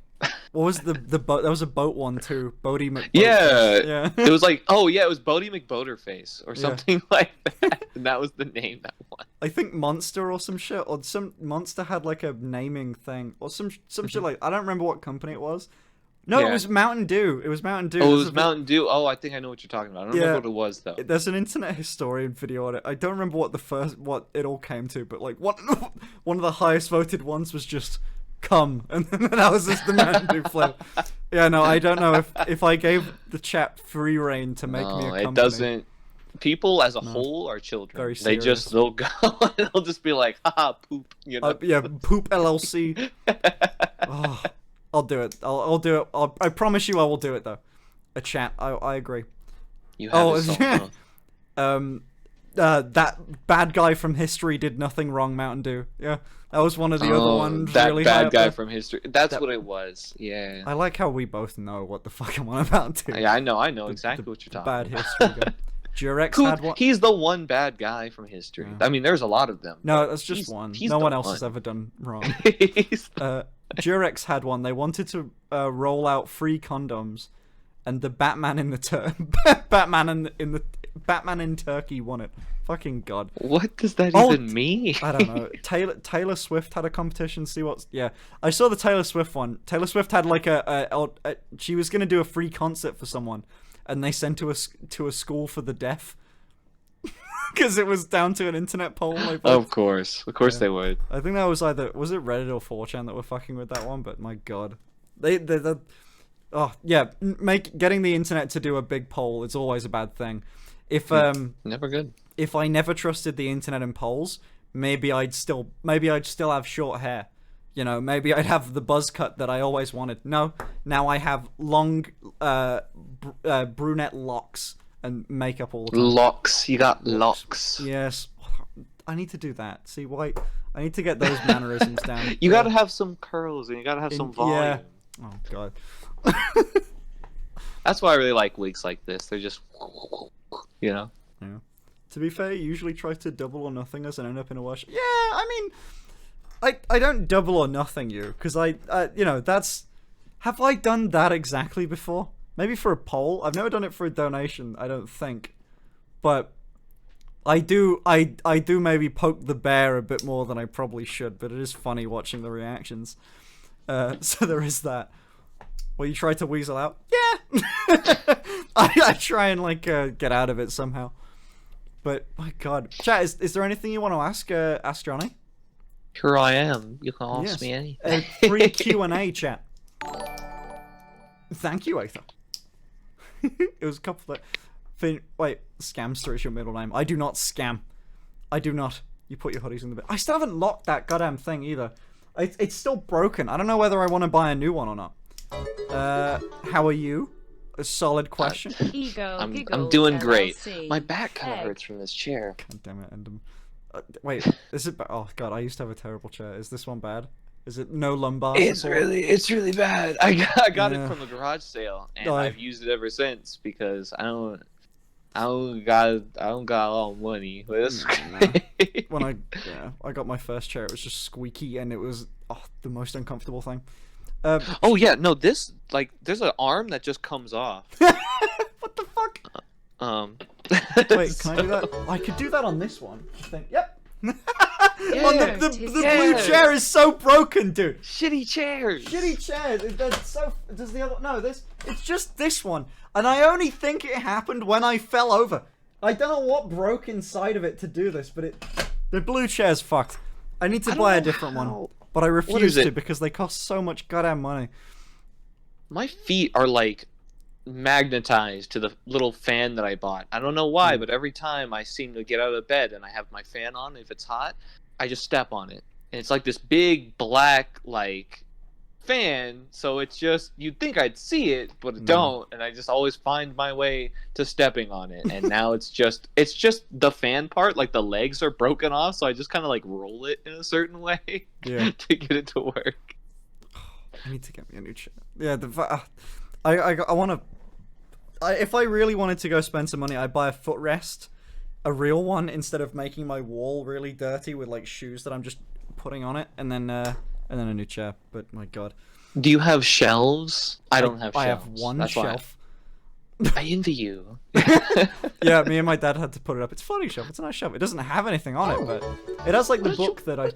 what was the boat? There was a boat one too. Bodie McBoatface. Yeah. It was like, it was Bodie McBoaterface or something like that. And that was the name that one. I think Monster or some shit, or some Monster had like a naming thing or some shit like, I don't remember what company it was. No, it was Mountain Dew. It was Mountain Dew. Oh, it was Mountain Dew. Oh, I think I know what you're talking about. I don't remember what it was though. There's an internet historian video on it. I don't remember what it all came to, but like one of the highest voted ones was just cum, and then that was just the Mountain Dew flavor. Yeah, no, I don't know if I gave the chat free reign to make me a company. It doesn't. People as a whole are children. Very serious. They'll go and they'll just be like, haha, poop. You know? Poop LLC. Oh, I'll do it. I'll do it. I promise you, I will do it though. A chat. I agree. You have that bad guy from History did nothing wrong. Mountain Dew. Yeah, that was one of the other ones. That really high bad up guy there. from History. That's what it was. Yeah. I like how we both know what the fuck I'm on about too. Yeah, I know exactly what you're talking Bad about. History guy. Durex Who- had one. He's the one bad guy from History. Yeah. I mean, there's a lot of them. No, that's just he's- one. he's No the one else one. has ever done wrong. He's Durex had one. They wanted to roll out free condoms, and the Batman in the Batman in Turkey won it. Fucking god. What does that Oh, even mean? I don't know. Taylor Swift had a competition. See what's I saw the Taylor Swift one. Taylor Swift had like she was gonna do a free concert for someone, and they sent to a school for the deaf. Because it was down to an internet poll. Like, Of course they would. I think that was it Reddit or 4chan that were fucking with that one, but my god. Getting the internet to do a big poll is always a bad thing. If Never good. if I never trusted the internet and polls, maybe I'd still have short hair. You know, maybe I'd have the buzz cut that I always wanted. No, now I have long brunette locks and makeup all the time. Locks. You got locks. Yes. I need to do that. See, why? I need to get those mannerisms down. You gotta have some curls and you gotta have some volume. Yeah. Oh, God. That's why I really like weeks like this. They're just, you know. Yeah. To be fair, you usually try to double or nothing us and end up in a wash. Yeah, I mean, I don't double or nothing you, because that's... Have I done that exactly before? Maybe for a poll? I've never done it for a donation, I don't think. But I do maybe poke the bear a bit more than I probably should, but it is funny watching the reactions. So there is that. Well, you try to weasel out? Yeah! I try and, get out of it somehow. But, my god. Chat, is there anything you want to ask Johnny? Here I am. You can ask Yes. me anything. Free Q&A, chat. Thank you, Aether. It was a couple of... Wait, Scamster is your middle name. I do not scam. I do not. You put your hoodies in the bin. I still haven't locked that goddamn thing either. It's still broken. I don't know whether I want to buy a new one or not. How are you? A solid question. I'm doing great. My back kind of hurts from this chair. God damn it, Endem. Wait, is it... Oh, God, I used to have a terrible chair. Is this one bad? Is it no lumbar support? It's really bad. I got it from the garage sale, and I've used it ever since because I don't got a lot of money. But that's great. When I got my first chair, it was just squeaky, and it was the most uncomfortable thing. Oh yeah, no, this there's an arm that just comes off. What the fuck? Wait, can I do that? I could do that on this one. I think. Yep. Yeah, the blue chair is so broken, dude. Shitty chairs. Shitty chairs. That's so. Does the other? No, it's just this one, and I only think it happened when I fell over. I don't know what broke inside of it to do this, but the blue chair's fucked. I need to buy a different one, but I refuse to because they cost so much goddamn money. My feet are magnetized to the little fan that I bought. I don't know why, but every time I seem to get out of bed and I have my fan on, if it's hot, I just step on it. And it's like this big black fan, so it's just, you'd think I'd see it, but it don't, and I just always find my way to stepping on it. And now it's just the fan part, the legs are broken off, so I just kind of roll it in a certain way to get it to work. I need to get me a new chair. Yeah, I want to... If I really wanted to go spend some money, I'd buy a footrest, a real one, instead of making my wall really dirty with shoes that I'm just putting on it, and then a new chair. But my god. Do you have shelves? I don't have shelves. I have one shelf. I envy you. Yeah, me and my dad had to put it up. It's a funny shelf. It's a nice shelf. It doesn't have anything on it, but it has the book that I...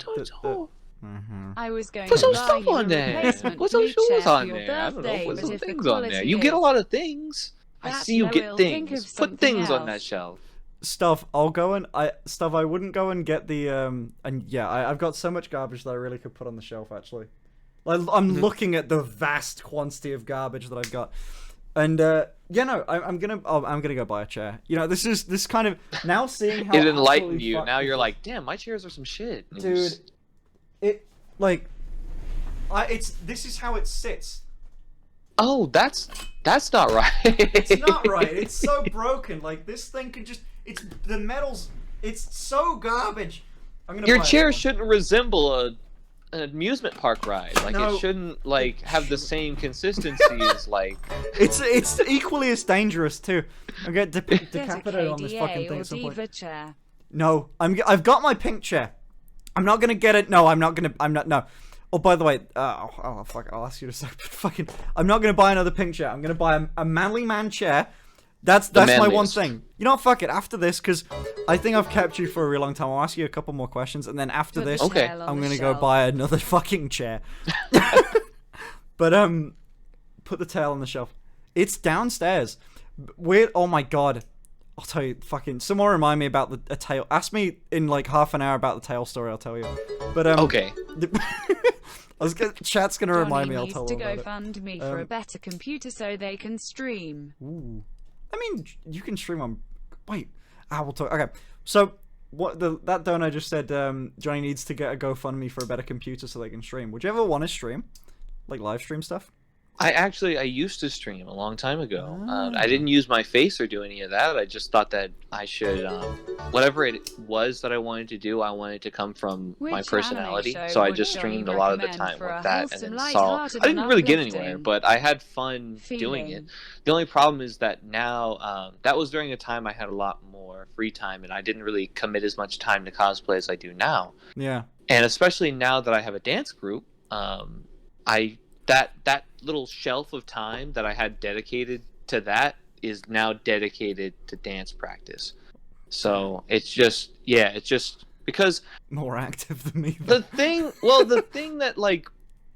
I was going put to some buy stuff you on a there. replacement Put some blue shoes chair on for your there. I don't know. birthday, Put but some if the things on there. quality You get a is- lot of things. I That's see you no, get we'll think of things. Put something things on else. that shelf. Stuff. I'll go and I wouldn't go and get the I've got so much garbage that I really could put on the shelf actually. I'm looking at the vast quantity of garbage that I've got, and I'm gonna go buy a chair. This kind of now seeing how It enlightened absolutely you. fucked Now this you're is. like, damn, my chairs are some shit. And Dude, this is how it sits. Oh, that's not right. It's not right. It's so broken. This thing could just... the metal's It's so garbage. I'm gonna Your buy chair this one. shouldn't resemble an amusement park ride. Like No. it shouldn't like have the same consistency as like. It's equally as dangerous too. I get decapitated on this KDA fucking thing or at some point. diva chair. No, I've got my pink chair. I'm not gonna get it. No, I'm not. No. Oh, by the way, fuck. I'll ask you to say. Fucking. I'm not gonna buy another pink chair. I'm gonna buy a manly man chair. That's my one manliest. thing. You know what? Fuck it. After this, because I think I've kept you for a real long time. I'll ask you a couple more questions, and then after Put the this, Okay. tail on I'm the gonna go shelf. buy another fucking chair. But put the tail on the shelf. It's downstairs. Weird. Oh my god. I'll tell you. Fucking. Someone remind me about a tail. Ask me in like half an hour about the tail story. I'll tell you. But Okay. Chat's gonna remind me. I'll Johnny tell needs them to about it. fund me for a better computer so they can stream. Ooh. I mean, you can stream on. Wait. We'll talk. Okay. So that donor just said Johnny needs to get a GoFundMe for a better computer so they can stream. Would you ever want to stream, like live stream stuff? I used to stream a long time ago. Ah. I didn't use my face or do any of that. I just thought that I should, whatever it was that I wanted to do, I wanted to come from my Which personality. anime show So I would just Johnny streamed a lot of the recommend time for a with that, and wholesome, then saw. lighthearted I didn't and really get uplifting anywhere, but I had fun doing it. feeling? The only problem is that now, that was during a time I had a lot more free time, and I didn't really commit as much time to cosplay as I do now. Yeah. And especially now that I have a dance group, that little shelf of time that I had dedicated to that is now dedicated to dance practice. So it's just because More active than me. the thing that like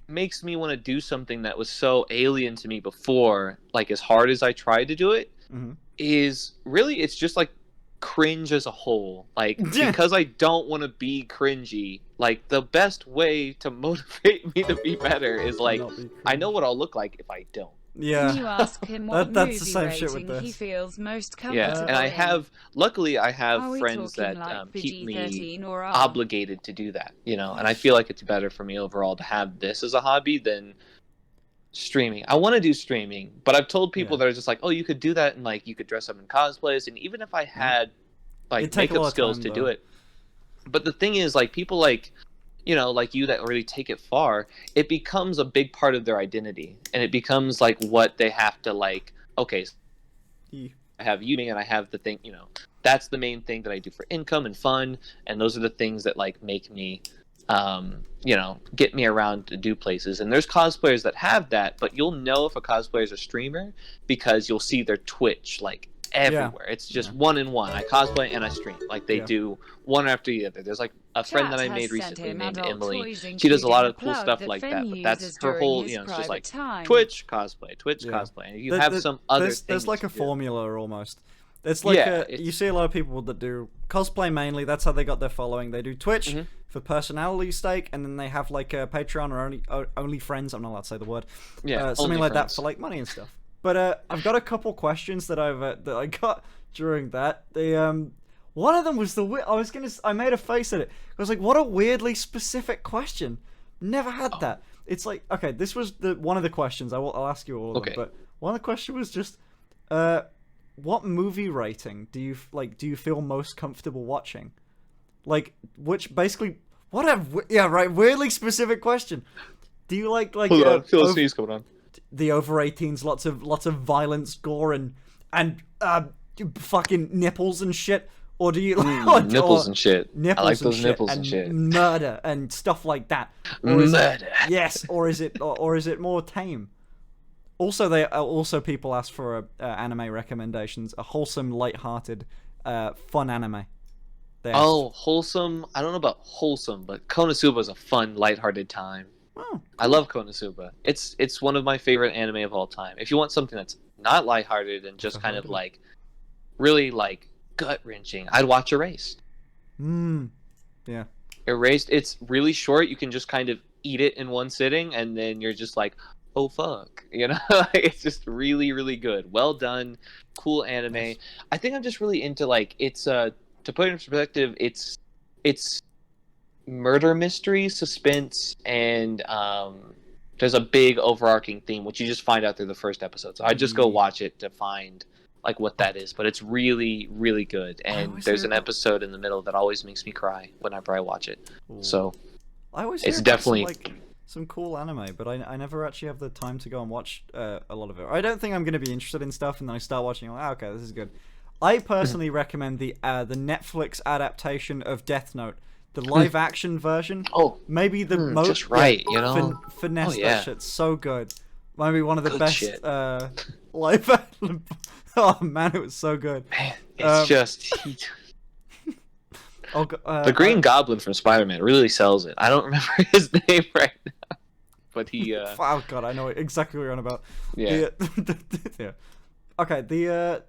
makes me want to do something that was so alien to me before, like as hard as I tried to do it, Mhm. is really it's just like cringe as a whole. Like Yeah. because I don't want to be cringy, like the best way to motivate me to be better is like Not be I know what I'll look like if I don't. Yeah. You ask him what That's the movie same shit with rating he this. feels most comfortable Yeah, and I in. have luckily I Are have we friends that talking like keep me PG-13 or R? obligated to do that, you know, and I feel like it's better for me overall to have this as a hobby than streaming. I want to do streaming, but I've told people Yeah. that are just like, oh, you could do that and like you could dress up in cosplays, and even if I had like It'd take a lot makeup of skills time, to though. do it, but the thing is like people like you know like you that really take it far, it becomes a big part of their identity, and it becomes like what they have to like. Okay, Yeah. I have you and I have the thing, you know, that's the main thing that I do for income and fun, and those are the things that like make me you know, get me around to do places. And there's cosplayers that have that, but you'll know if a cosplayer is a streamer because you'll see their Twitch like everywhere. It's just one in one. I cosplay and I stream. Like they Yeah. do one after the other. There's like a friend that Chat I made has sent recently him named adult Emily. toys, She does a lot including of cool plug stuff that like Finn that, but that's uses her during whole, his you know, it's just like private time. Twitch cosplay, Twitch Yeah. cosplay. And you have some other things. There's like a to do. formula almost. It's like Yeah, you see a lot of people that do cosplay mainly. That's how they got their following. They do Twitch Mhm. for personality's sake, and then they have like a Patreon or only friends. I'm not allowed to say the word. Yeah, Something only like that friends. for like money and stuff. But I've got a couple questions that I got during that. One of them was I made a face at it. I was like, what a weirdly specific question. Never had that. It's like, okay, this was one of the questions. I'll ask you all of Okay. them. But one of the questions was just, what movie rating do you feel most comfortable watching? Like, which basically, weirdly specific question. Do you like Hold on, feel a sneeze coming on. the over 18s, lots of violence, gore, and fucking nipples and shit, or do you Nipples and shit. nipples I like and those shit, nipples and and shit. murder and stuff like that? Or is it- Murder. yes, or is it more tame? Also, people ask for anime recommendations, a wholesome, light-hearted, fun anime. They asked. Oh, wholesome. I don't know about wholesome, but Konosuba is a fun, lighthearted time. Oh, I love Konosuba. It's one of my favorite anime of all time. If you want something that's not lighthearted and just kind of like really like gut-wrenching, I'd watch Erased. yeah. Erased, it's really short. You can just kind of eat it in one sitting, and then you're just like, oh fuck, you know. It's just really, really good. Well done, cool anime. Nice. I think I'm just really into like it's to put it in perspective, it's murder mystery, suspense, and there's a big overarching theme which you just find out through the first episode. So I just go watch it to find like what that is, but it's really, really good. And always there's hear an about- episode in the middle that always makes me cry whenever I watch it. Ooh. So I always it's hear definitely- about some cool anime, but I never actually have the time to go and watch a lot of it. I don't think I'm going to be interested in stuff, and then I start watching. I'm like, okay, this is good. I personally recommend the Netflix adaptation of Death Note, the live action version. Oh, maybe the most just right, you know? finesse Oh, yeah. that shit's so good. Maybe one of the Good best shit. live action. Oh man, it was so good. Man, it's just the Green Goblin from Spider-Man really sells it. I don't remember his name right now, but he. Oh god, I know exactly what you're on about. Yeah. Yeah. Okay. The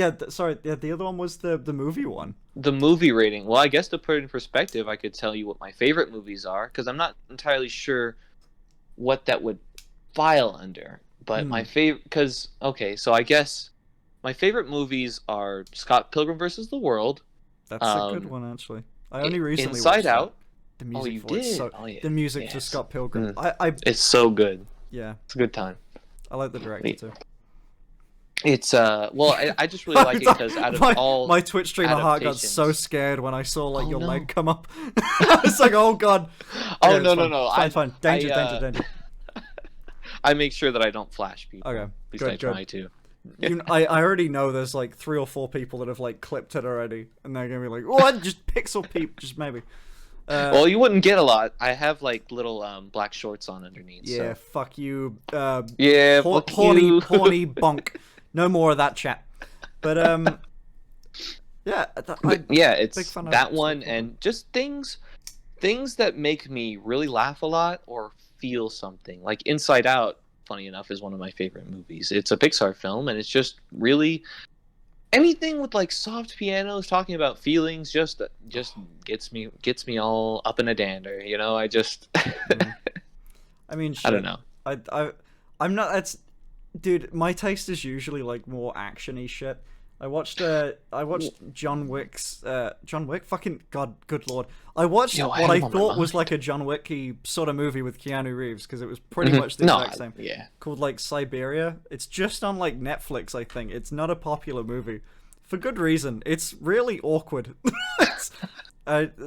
other one was the movie one. The movie rating. Well, I guess to put it in perspective, I could tell you what my favorite movies are, because I'm not entirely sure what that would file under. But my favorite, so I guess my favorite movies are Scott Pilgrim vs. the World. That's a good one, actually. I only recently Inside watched Out. The music you for it. did? So, Oh, yeah. the music to Yes. Scott Pilgrim. It's so good. Yeah, It's a good time. I like the director too. It's well, I just really like it because out of all my Twitch streamer heart got so adaptations- scared when I saw like your no. leg come up. I was like, oh god. Oh, Yeah, no, it's no, fine. no. It's fine. Danger. I make sure that I don't flash people. Okay, At least good, I try to. I already know there's like 3 or 4 people that have like clipped it already, and they're gonna be like, "What? Just pixel peep, just maybe." Well, you wouldn't get a lot. I have like little black shorts on underneath. Yeah, So. fuck you. Yeah, fuck horny, you. horny bonk. No more of that chat. But yeah, Yeah, big it's fan of that Scott one, Pilgrim. and just things that make me really laugh a lot or feel something. Like Inside Out, funny enough, is one of my favorite movies. It's a Pixar film, and it's just really anything with like soft pianos talking about feelings just gets me all up in a dander. You know, I just I mean, shit. I don't know. I'm not. That's, dude. My taste is usually like more actiony shit. I watched John Wick's John Wick. Fucking god, good lord! I watched Yo, I what have I him on my thought was mind. like a John Wicky sort of movie with Keanu Reeves because it was pretty much the exact same. Yeah. Called like Siberia. It's just on like Netflix, I think. It's not a popular movie. For good reason. It's really awkward.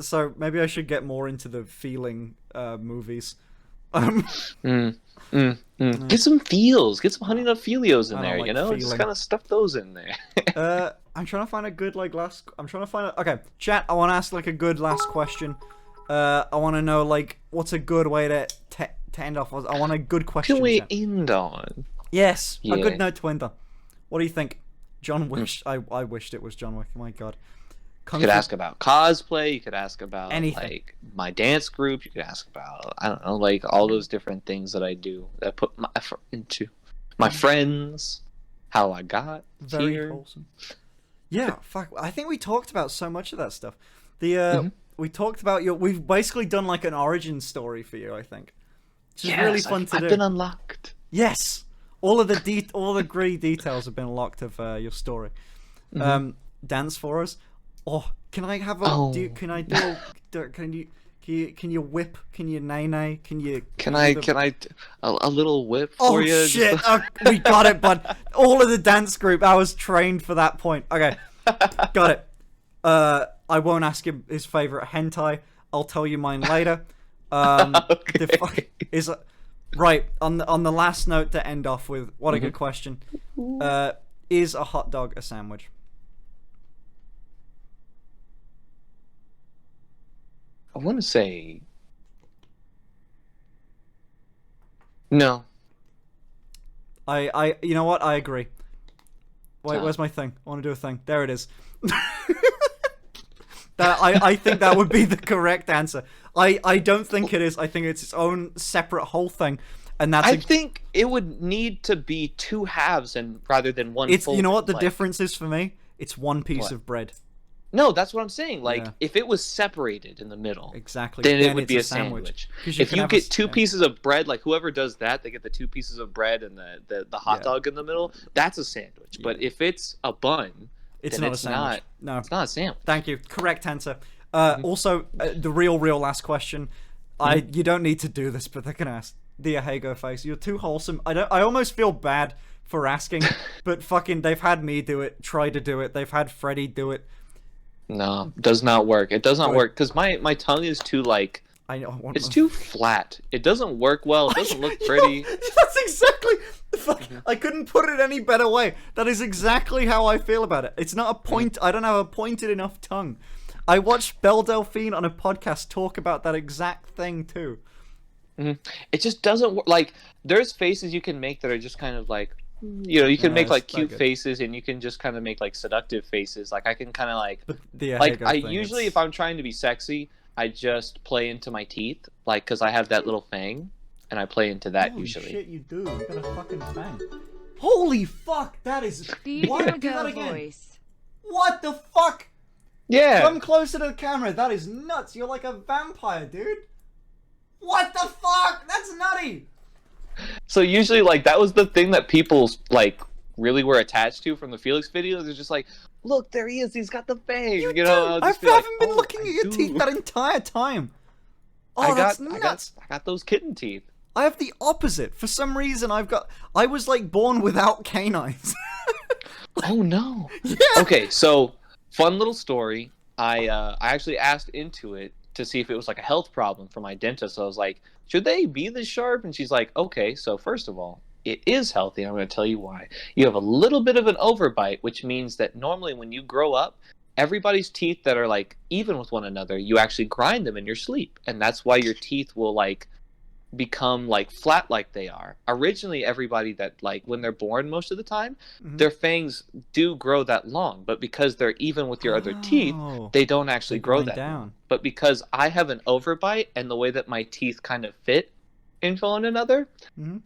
So maybe I should get more into the feeling movies. Get some feels. Get some Honey Nut Felios in I don't there, like you know? Just feeling. kind of stuff those in there. I'm trying to find a good like last. I'm trying to find a. Okay, chat. I want to ask like a good last question. I want to know like what's a good way to end off. I want a good question. Can we chat. end on? Yes, a Yeah. good note to end on. What do you think? John Wick. I wished it was John Wick. My god. You could ask about cosplay. You could ask about Anything. like my dance group. You could ask about I don't know, like all those different things that I do that I put my effort into. My friends, how I got Very here. wholesome. Yeah, fuck. I think we talked about so much of that stuff. We talked about your. We've basically done like an origin story for you. I think, which is really fun to I've do. been unlocked. Yes, all the gritty details have been locked of your story. Dance for us. Oh, can I have a? Oh. Can I do? Can you whip? Can you nay nay? Can you? Can I a little whip for Oh you? shit! We got it, bud. All of the dance group. I was trained for that point. Okay, got it. I won't ask him his favorite hentai. I'll tell you mine later. Okay. The fuck is right on the last note to end off with. What a good question. Is a hot dog a sandwich? I want to say no. You know what? I agree. Wait, Tom. where's my thing? I want to do a thing. There it is. I think that would be the correct answer. I don't think it is. I think it's its own separate whole thing, and that's. I think it would need to be two halves and rather than one. It's full, you know what the like- difference is for me. It's one piece What? of bread. No, that's what I'm saying. Like Yeah. if it was separated in the middle, Exactly. then it would it's be a sandwich. 'Cause If can you have get two yeah. pieces of bread, like whoever does that, they get the two pieces of bread and the hot Yeah. dog in the middle. That's a sandwich. But if it's a bun, it's then not a sandwich. No. it's not a sandwich. Thank you. Correct answer. Also, the real last question. You don't need to do this, but they're gonna ask. Dear Hago Face, you're too wholesome. I almost feel bad for asking. But fucking, they've had me do it, try to do it. They've had Freddy do it. No, does not work. It does not work because my tongue is too like. I know. It's too flat. It doesn't work well. It doesn't look pretty. That's exactly. Fuck, I couldn't put it any better way. That is exactly how I feel about it. It's not a point. I don't have a pointed enough tongue. I watched Belle Delphine on a podcast talk about that exact thing too. It just doesn't work. Like, there's faces you can make that are just kind of like, you can make like cute faces, and you can just kind of make like seductive faces. Like, I can kind of like, usually if I'm trying to be sexy, I just play into my teeth, like, because I have that little fang, and I play into that usually. Holy shit, you do. You got a fucking fang. Holy fuck, that is. What? Do that again. Voice. What the fuck? Yeah. Come closer to the camera. That is nuts. You're like a vampire, dude. What the fuck? That's nutty. So usually, like, that was the thing that people like really were attached to from the Felix videos. They're just like, look, there he is. He's got the fang. You know, I haven't been looking at your teeth that entire time. Oh, that's nuts. I got those kitten teeth. I have the opposite. For some reason, I was like born without canines. Oh no. Yeah. Okay, so fun little story. I actually asked into it to see if it was like a health problem for my dentist. So I was like, should they be this sharp? And she's like, okay, so first of all, it is healthy. I'm going to tell you why. You have a little bit of an overbite, which means that normally when you grow up, everybody's teeth that are like even with one another, you actually grind them in your sleep. And that's why your teeth will like become like flat like they are. Originally, everybody that like when they're born most of the time, their fangs do grow that long, but because they're even with your other teeth, they don't actually grow that down. But because I have an overbite and the way that my teeth kind of fit into one another,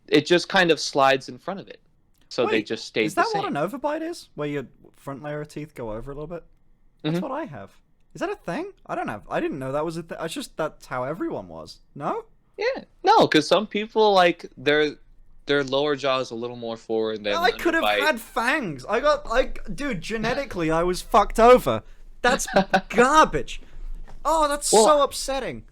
it just kind of slides in front of it. So they just stay the same. Is that what an overbite is? Where your front layer of teeth go over a little bit? That's what I have. Is that a thing? I don't know. I didn't know that was a thing. It's just that's how everyone was. No? Yeah, no, because some people like their lower jaw is a little more forward than. I could have had fangs. Dude, genetically, I was fucked over. That's garbage. Oh, that's so upsetting.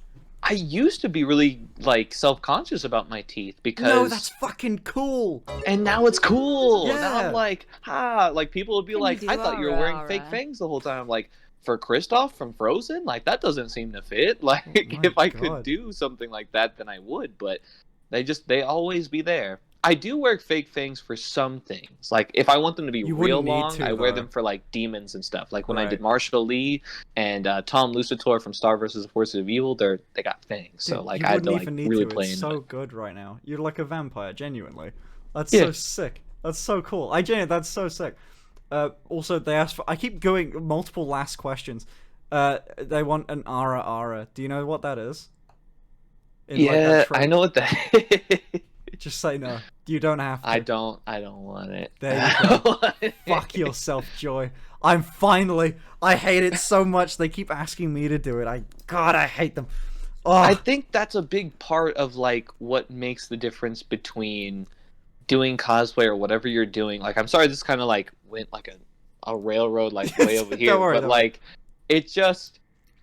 I used to be really like self-conscious about my teeth because. No, that's fucking cool. And now it's cool. Yeah. Now I'm like, like people would be like, I thought you were wearing fake fangs the whole time. I'm like. For Kristoff from Frozen, like that doesn't seem to fit. Like if I could do something like that, then I would. But they always be there. I do wear fake fangs for some things. Like if I want them to be real long, I wear them for like demons and stuff. Like when I did Marshall Lee and Tom Lucitor from Star vs. the Forces of Evil, they got fangs. So like I had to like really play. It's so good right now. You're like a vampire, genuinely. That's so sick. That's so cool. That's so sick. Also, they asked for. I keep going multiple last questions. They want an ara ara. Do you know what that is? I know what that is. Just say no. You don't have to. I don't want it. There you go. Fuck yourself, Joy. I hate it so much. They keep asking me to do it. God, I hate them. Oh. I think that's a big part of like what makes the difference between doing cosplay or whatever you're doing. Like, I'm sorry, this kind of like went like a railroad like way over here, but like it just.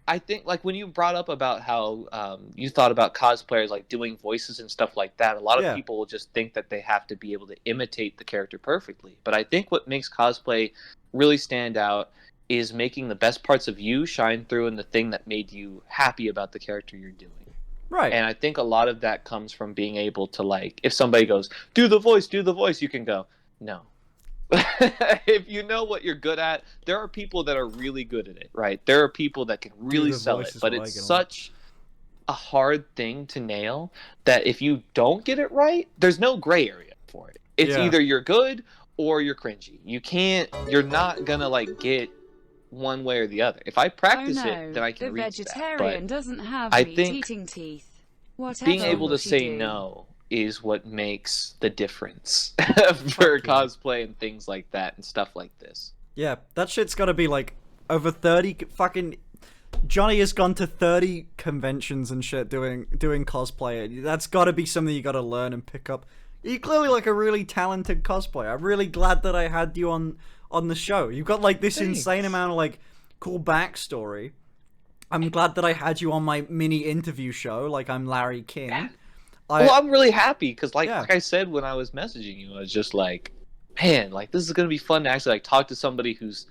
I think like when you brought up about how you thought about cosplayers like doing voices and stuff like that, a lot of people will just think that they have to be able to imitate the character perfectly. But I think what makes cosplay really stand out is making the best parts of you shine through in the thing that made you happy about the character you're doing. Right. And I think a lot of that comes from being able to like, if somebody goes, do the voice, you can go, no. If you know what you're good at, there are people that are really good at it, right? There are people that can really sell it, but it's such a hard thing to nail that if you don't get it right, there's no gray area for it. It's either you're good or you're cringy. You're not gonna like get one way or the other. If I practice it, then I can reach that. The vegetarian doesn't have meat-eating teeth. Whatever being able to say no is what makes the difference for cosplay and things like that and stuff like this. Yeah, that shit's gotta be like over 30 fucking... Johnny has gone to 30 conventions and shit doing cosplay. That's gotta be something you gotta learn and pick up. You're clearly like a really talented cosplayer. I'm really glad that I had you on the show. You've got like this insane amount of like cool backstory. I'm glad that I had you on my mini interview show. Like I'm Larry King. Yeah. Well, I'm really happy because like I said when I was messaging you, I was just like, man, like this is gonna be fun to actually like talk to somebody who's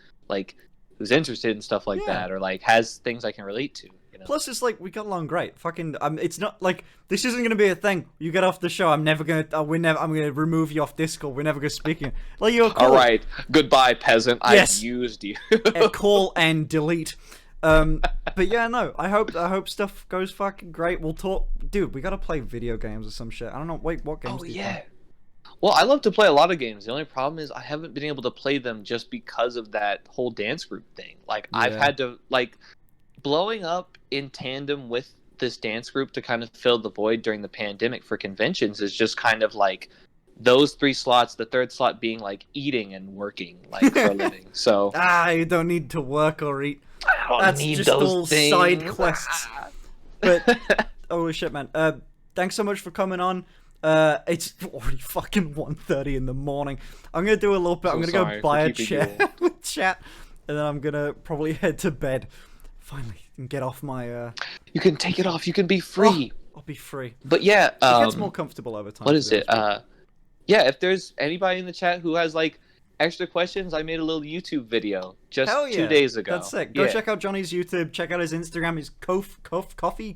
interested in stuff like that, or like has things I can relate to. You know? Plus, it's like we got along great. Fucking, it's not like this isn't gonna be a thing. You get off the show, I'm never gonna. I'm gonna remove you off Discord. We're never gonna speak again. Like you're cool. All right, goodbye, peasant. Yes. I used you. Call and delete. But yeah, no. I hope stuff goes fucking great. We'll talk, dude. We gotta play video games or some shit. I don't know. Wait, what games? Oh do you yeah. play? Well, I love to play a lot of games. The only problem is I haven't been able to play them just because of that whole dance group thing. Like I've had to blowing up in tandem with this dance group to kind of fill the void during the pandemic for conventions is just kind of like those 3 slots, the third slot being like eating and working like for a living. So you don't need to work or eat. I don't That's need just those all things. side quests. But oh shit, man. Thanks so much for coming on. It's already fucking 1:30 in the morning. I'm gonna do a little bit. I'm gonna go buy a chair with chat, and then I'm gonna probably head to bed. Finally, and get off my. You can take it off. You can be free. I'll be free. But yeah, It gets more comfortable over time. What is it? Yeah, if there's anybody in the chat who has like extra questions, I made a little YouTube video just 2 days ago. That's sick. Go check out Johnny's YouTube. Check out his Instagram. His Coffee.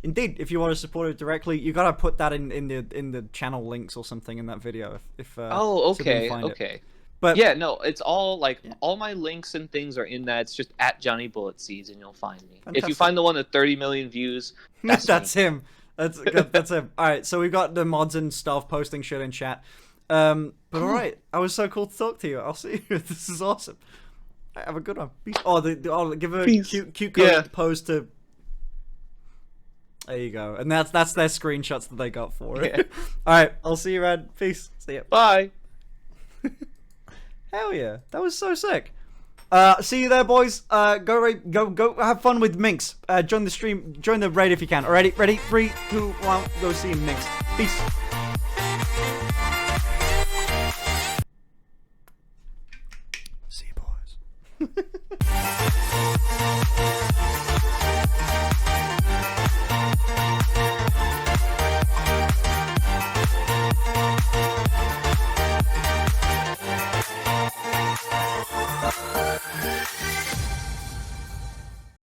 Indeed, if you want to support it directly, you gotta put that in the channel links or something in that video. If okay. But yeah, no, it's all like all my links and things are in that. It's just at Johnny Bullet Seeds, and you'll find me. Fantastic. If you find the one at 30 million views, that's him. That's him. All right, so we got the mods and stuff posting shit in chat. But all right, I was so cool to talk to you. I'll see you. This is awesome. Right, have a good one. Peace. Oh, give a cute pose to. There you go. And that's their screenshots that they got for it. Yeah. Alright, I'll see you around. Peace. See ya. Bye. Hell yeah. That was so sick. See you there, boys. Go have fun with Minx. Join the stream, join the raid if you can. Alright, ready? 3, 2, 1, go see Minx. Peace.